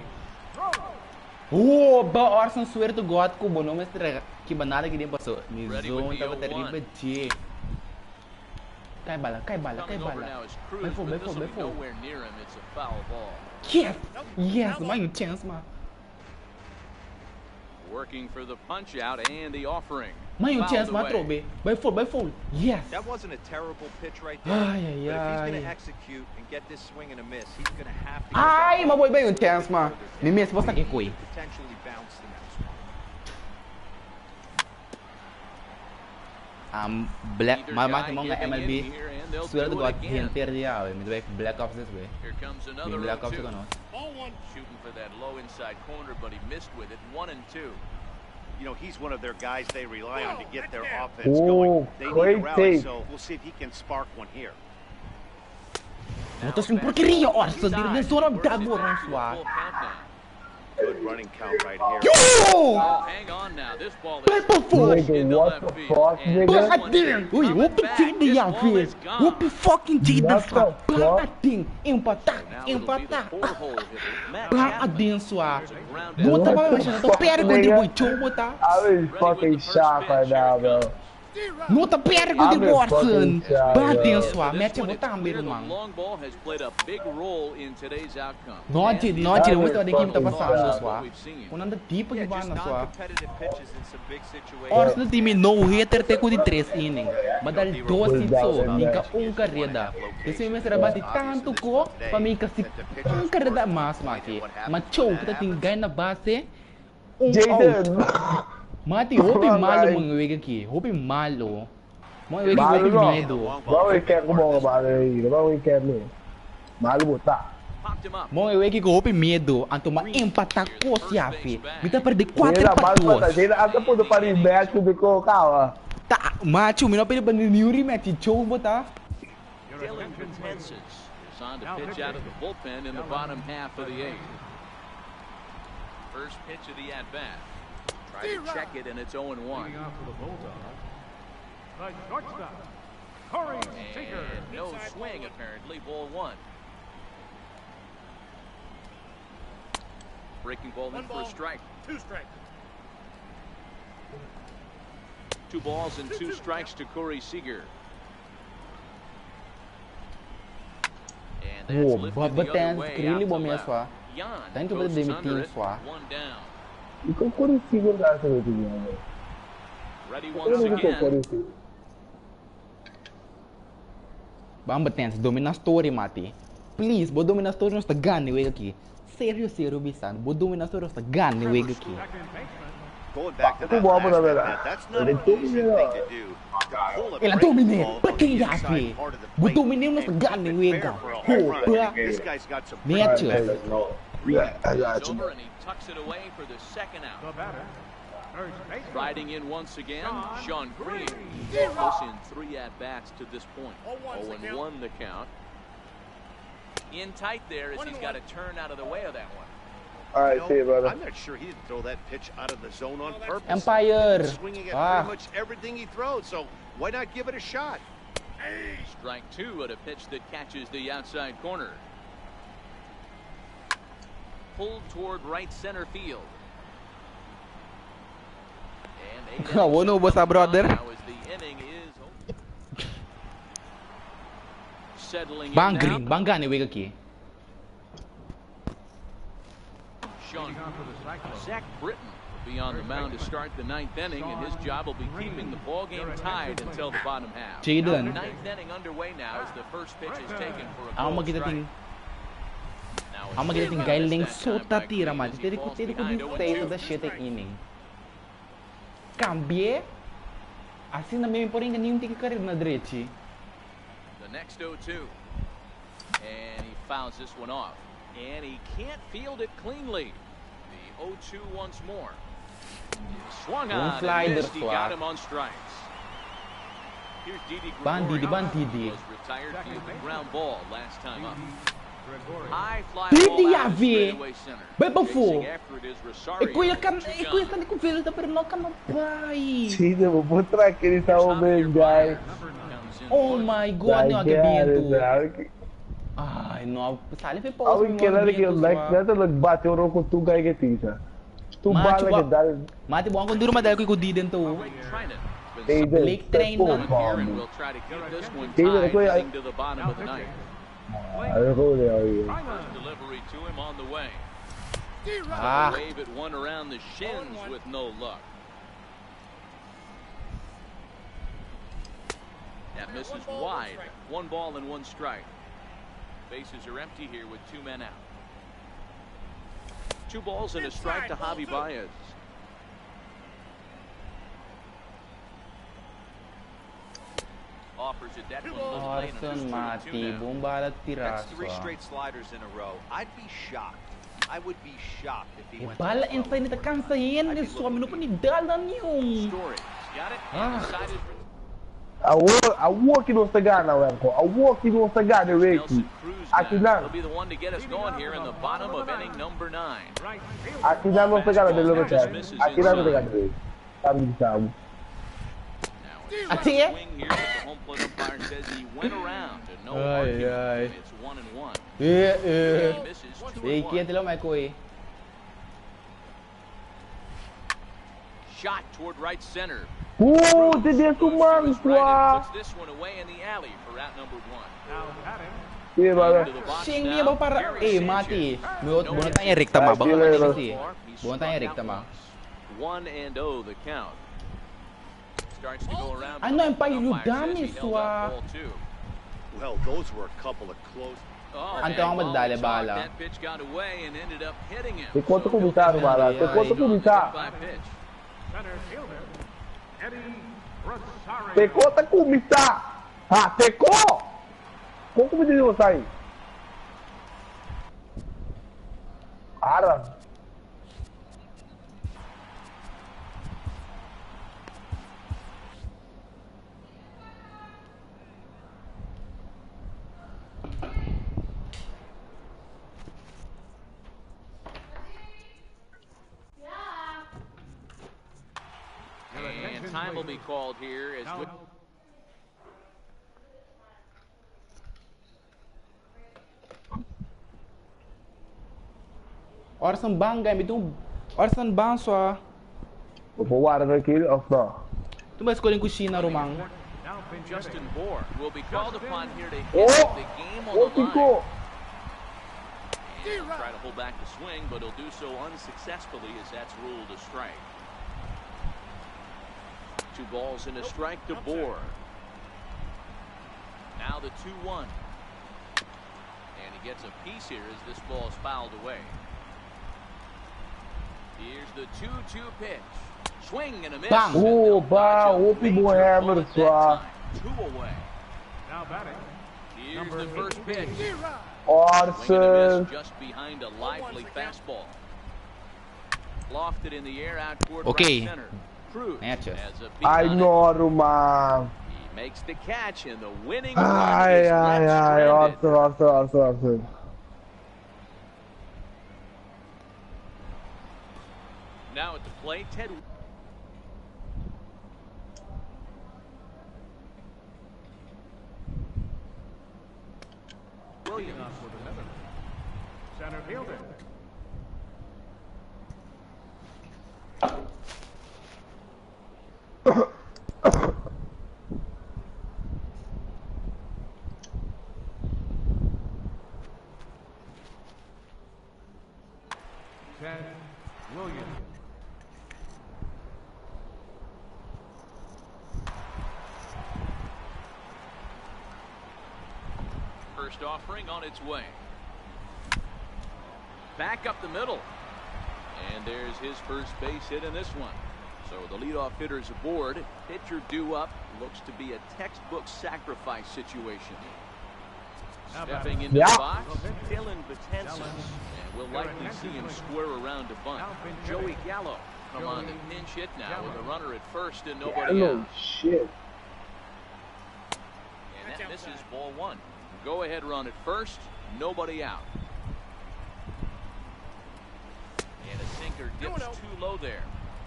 Oh, ba Orson swear to God ko bono mestre que banada que nem passou. Me zone tava terrible G. Cai bala. Vai for. Nowhere near him, it's a foul ball. Yes, my chance ma. Working for the punch out and the offering. My chance ma trobe. By full. Yes. That wasn't a terrible pitch right there. But if he's going to execute and get this swing and a miss, he's going to have to. Ay, maboy ba yung chance ma? May miss basta kikoy. Potentially bounce in that spot. Black mama mga MLB. Swear to God, hinter dia we. May Black Ops this way. Here comes another Black Ops ko no. Shooting for that low inside corner, but he missed with it. 1-2. You know, he's one of their guys they rely on to get their offense going. They need a rally, so we'll see if he can spark one here. Motos yung porqueria Orson, di rin zona dabo ng swat. Good running count right here. Yo! Hang on now. This ball is into left field. Uy, whoopie cheat niya, Phil. Whoopie fucking cheat na swat. Bakating, impatak. Bakating swat. Buta pa ba siya na to? Pero kung di mo i-chobo ta. I was fucking shocked right now, bro. Nota pero kung di mo Orson. Bakating swat. Mecha mo tambi rumang. Long ball has played a big role in today's outcome. Nojid, mo ito di kim tapasando swat. Kung nanda di pa iba na swat. Orson na timi no-hitter te ko di 3 inning. Badal 2 itso, ika kareda. Kasi may sarabati tanto ko, pamika si kareda mas maki. Macho, kita tinggay na base. Jaden! Mati, hopi malo mga wig aqui. Hopi malo. Mga wig hopi medo. Bawi quer ko mga bagay. Bawi quer mo. Malo buta. Mga wig ko hopi medo. Anto ma-empatak ko siya, fi. Kita perde 4 pa 2. Jaden, ata po do pa rin match ko kawa. Ta, macho, mina pwede ba ni-Nuri match? Chow ba ta? Dylan Betances is on to pitch out of the bullpen in the bottom half of the 8th. First pitch of the at-bat. Try to check it, and it's 0-1. The shortstop, Corey Seager. And no swing, apparently. Ball 1. Breaking ball in for a strike. 2 strikes. 2 balls and 2 strikes to Corey Seager. And that's lifted the other way out to left. Jan goes under it. 1 down. Ikaw ko rin siguro na sa niya. Ready once again. Bang Betances, domina story mati. Please, bo domina story nos gani wega aqui. Sério bisan. Bo domina story nos gani wega aqui. Going back to that last that's not an easy thing to do. Ela domine, pati yapi. Bo domine nos gani wega. This guy's got some Yeah, I got you. And he tucks it away for the second out. Riding in once again, Sean Green. Close in 3 at-bats to this point. 0-1 the count. In tight there as he's got to turn out of the way of that one. All right, see you, brother. I'm not sure he didn't throw that pitch out of the zone on purpose. Empire. He's swinging at pretty much everything he throws, so why not give it a shot? Strike 2 at a pitch that catches the outside corner. Pulled toward right center field. And Wano ba sa brother? Settling Bang Green, bang gani wega aqui. Sean. Zach Britton will be on the mound to start the 9th inning, and his job will be keeping the ball game tied until the bottom half. The 9th inning underway now as the first pitch is taken for a ball strike. Ang magiging galing suta tira man. Tiri ko stay sa the shitty inning. Cambie? Assim na mesmo porém nenhum tem que cair na direita. The next 0-2. And he fouls this one off. And he can't field it cleanly. The 0-2 once more. Swung on and missed. He got him on strikes. Here's Didi Gregorius. Was retired via the ground ball last time up. High fly ball out of straightaway center. Chasing after it is Rosario. Ikuya kan field pero no kan pai. Sino mo putra aquele tá homem, guys. Oh my god, no agabiento. Ai, no, sali foi pause. Awin kailan que like nata nagbate oro ko tu guy que tisa. Tu bala que dal. Mati buang ko duro madal ko diden to. Blake train na. We'll try to keep this one tied to the bottom of the ninth. First delivery to him on the way. Wave at one around the shins with no luck. That misses wide. 1 ball and 1 strike. Bases are empty here with 2 men out. 2 balls and a strike to Javi Baez. Offers it that one. Orson mati, bombala tiraso. That's 3 straight sliders in a row. I'd be shocked. I would be shocked if he went. Bala inside nita kansahin ni suami no panidalan yung. Got it. I walk in Ostagana, Wenko. I walk in Ostagana, Reiki. He'll be the one to get us going here in the bottom of inning number 9. Akinan Ostagana de Lolo Chan. Akinan Ostagana. Sabi sabi. Ati eh? The home plate umpire says he went around and no argument. It's 1-1. Yeah. Iki tilo mai koi. Shot toward right center. Oh, did they sumang swa? Puts this one away in the alley for out number 1. Yeah, brother. Sing dia ba para mati. Bukan tanya rekta ma bang kasi. Bukan tanya rekta ma. 1-0 the count. Starts to go around. Ano ang payudami swa? Well, those were a couple of close. Anto ang madali bala. That pitch got away and ended up hitting him. Te conto como tá, bala. Te conto como tá. Te conta como tá. Ha, te co. Como me diz aí? Ara. And time will be called here as we... Orson bangga itu Orson bang swa. Popowara na kill off na. Tu ba escolhem kusina rumang. Justin Bour will be called upon here to hit the game on the line. And try to hold back the swing, but he'll do so unsuccessfully as that's ruled a strike. 2 balls and a strike to Bour. Now the 2-1. And he gets a piece here as this ball is fouled away. Here's the 2-2 pitch. Swing and a miss. Bang. Oh, ba, opi mo hammer swa. 2 away. Now batting. Here's the first pitch. Orson. Just behind a lively fastball. Lofted in the air out toward Okay. right center. Cruz Acho. has a beat I on it. know, Rumang. He makes the catch and the winning run Ay, is left stranded. Orson. Now at the plate, Ted Williams. Center fielder. 10, Williams. First offering on its way. Back up the middle. And there's his first base hit in this one. So the leadoff hitter's aboard. Pitcher due up. Looks to be a textbook sacrifice situation. Stepping into the box, Dylan Betances. And we'll likely see him square around to bunt. Joey Gallo come on to pinch hit now with a runner at first and nobody out. Shit. And that misses ball one. Go ahead run at first, nobody out. And a sinker dips too low there.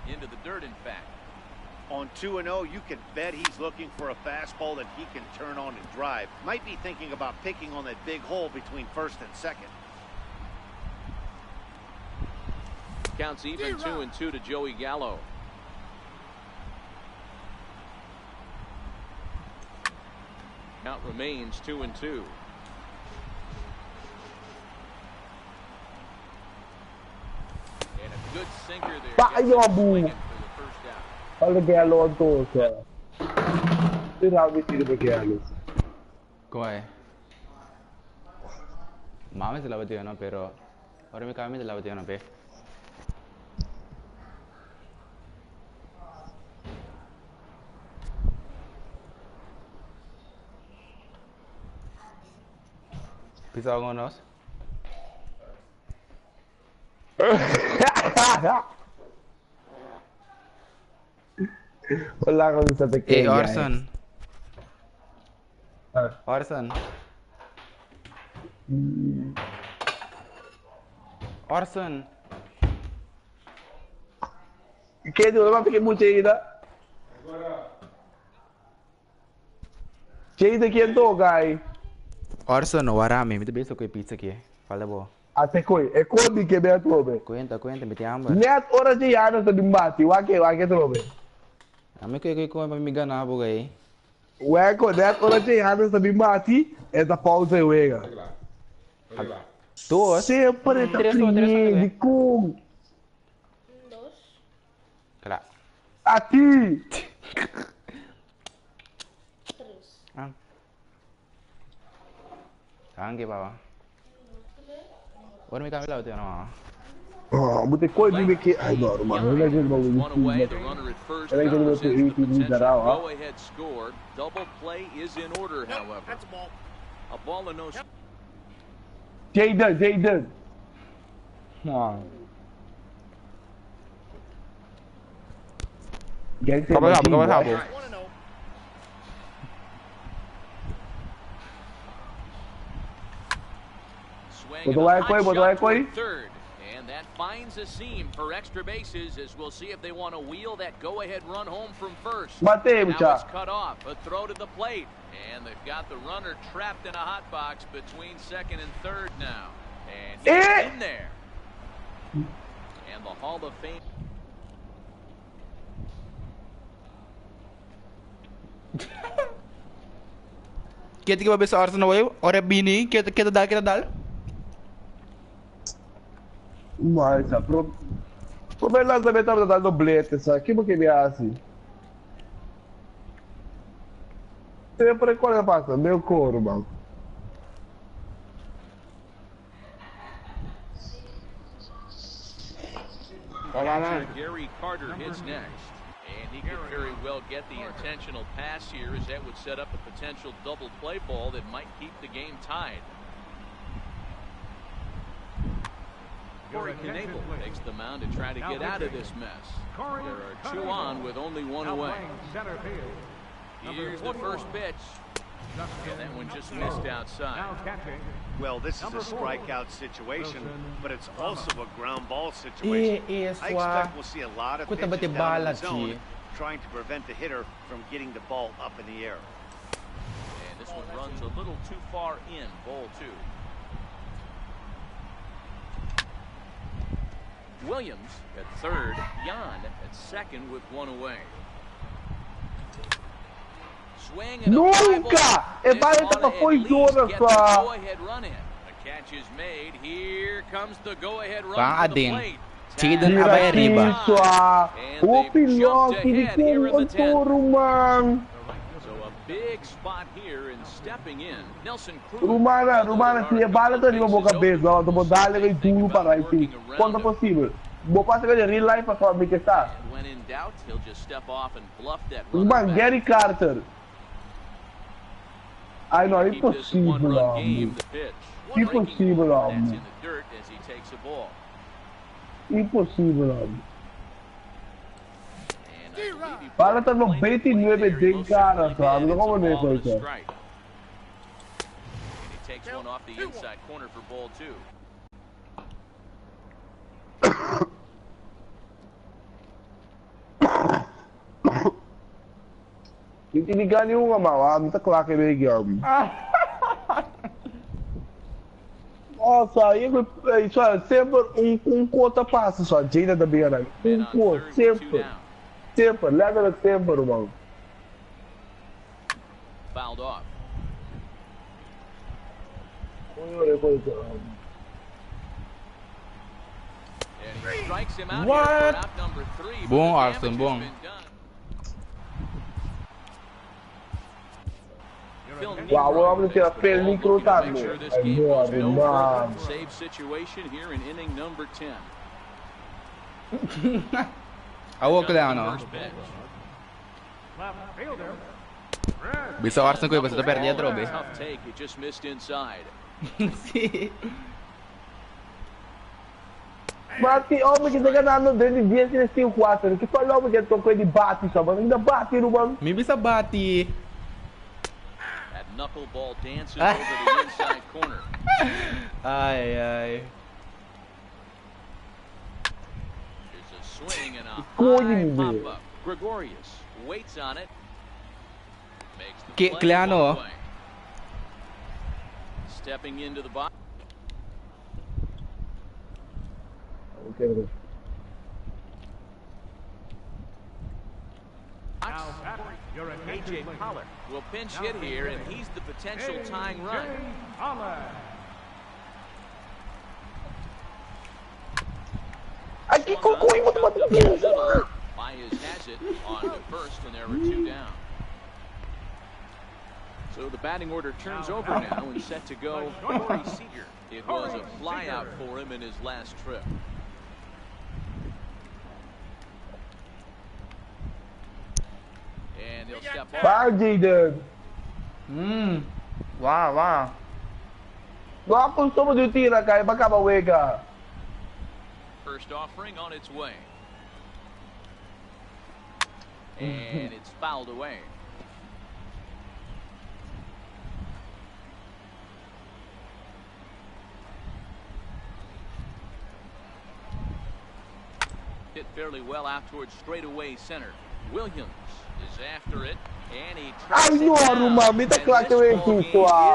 Into the dirt, in fact. On 2-0, you can bet he's looking for a fastball that he can turn on and drive. Might be thinking about picking on that big hole between first and second. Counts even 2-2 to Joey Gallo. Count remains 2-2. And a good sinker there. Olha que Gallo andou, cara. Tirar o tiro do Gallo. Come? Mami se la battevano però. Ora mi cambia la battevano per. Pizza con us. Wala akong sa tekin. Hey, Orson. Orson. Orson. Que tu vai ficar muito ainda? Cheio quem toca aí? Orson, warami. Mi beso coi pizza aqui. Fala boa. Até coi. É quando que me atrobe? Cuenta, mi ti amba. Net ora de ano sa dimbati. Wake trobe. Ame ko come mi ganabo gay. Weko net ora de ano sa dimbati. É da pausa e wega. Duas? Sempre tá de cum. Claro. A ti. Anche baba. Ora mi cambia la no. Oh, but the coin you make it. I know, man. We're not going to one away. The runner at first. Go ahead score. Double play is in order, however. That's a ball. A ball and no. Jayden. Come on. Third, and that finds a seam for extra bases as we'll see if they want to wheel that go-ahead run home from first. Now it's cut off, a throw to the plate, and they've got the runner trapped in a hot box between second and third now, and he's in there. And the Hall of Fame. Kita ba bisa Arsenal way? Ora bini kita dal. Mas come il lanzamento dal doblete, sa? Chi che mi asi? Sempre quale passa? Meu coro, man. Gary Carter hits next. And he could very well get the intentional pass here as that would set up a potential double play ball that might keep the game tied. Corey Knebel takes the mound to try to get out of this mess. There are two on with only one away. Here's the first pitch. And that one just missed outside. Well, this is a strikeout situation, but it's also a ground ball situation. I expect we'll see a lot of pitches down in the zone trying to prevent the hitter from getting the ball up in the air. And this one runs a little too far in, ball two. Williams at third, Jan at second with one away. Swing and Nunca! E vai para foi toda sua. Go ahead run in. A catch is made. Here comes the go-ahead run Bang for the ading. plate. Chiden abay riba. So a big spot here and stepping in. Nelson Cruz. Rumana, siya bala to, di ba boca base, no? Ito mo dali kay dulo para ito. Quanto possible. Bo pasa ka real life pa sa big está. When in doubt, he'll just step off and bluff that. Ruman, Gary Carter. Ay no, impossível, homem. Impossível, homem. Impossível, homem. Para tá 99 de cara, sabe? Não como nem foi isso. Tinigan yung amawa, minta klake bigyan. Nossa, isso é sempre conta passa só, Jada da Beira. Sempre. Sempre, leva sempre, irmão. Fouled off. What? Bom, Arson, bom. Wow, o homem tinha peligro também. Agora, save situation here in inning number 10. Awak lang, no? Bisa Arson ko yung basta perdi atro, be. Tough take, it just missed inside. Mati, homem que tá ganhando desde 10 e 4. Que falou que tocou ele bate, só, mas ainda bate, irmão. Me bisa bati. Knuckleball dances over the inside corner. Ay. There's a swing and a high pop-up. Gregorius waits on it. Makes the play. Kleano. Stepping into the box. Okay. AJ Pollard will pinch hit here, and he's the potential tying run. Baez has it on to first, and there were 2 down. So the batting order turns over now and set to go Corey Seager. It was a flyout for him in his last trip. And he'll step off. Wow, Jaden. Wow. Wow, kung gusto mo dito tira kaya magkabawi ka. First offering on its way. And it's fouled away. Hit fairly well out towards straightaway center. Williams is after it, and he tracks it down. And this ball game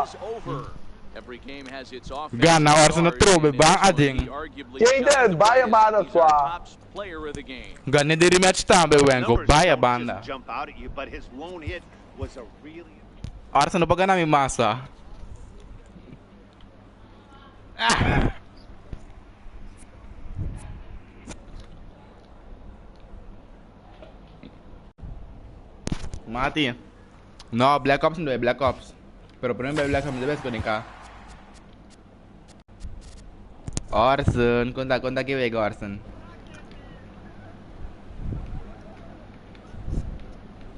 is over. Every game has its offense. Gana Arson na trobe bang ading. Jaden, baya bana swa. Player of the game. Gana di rematch tambe wengo baya banda. Jump out at you, but his lone hit was a really. Arson na baga namin masa. Mati. No, Black Ops no, Black Ops. Pero primero Black Ops debes con ka. Orson, conta que vega Orson.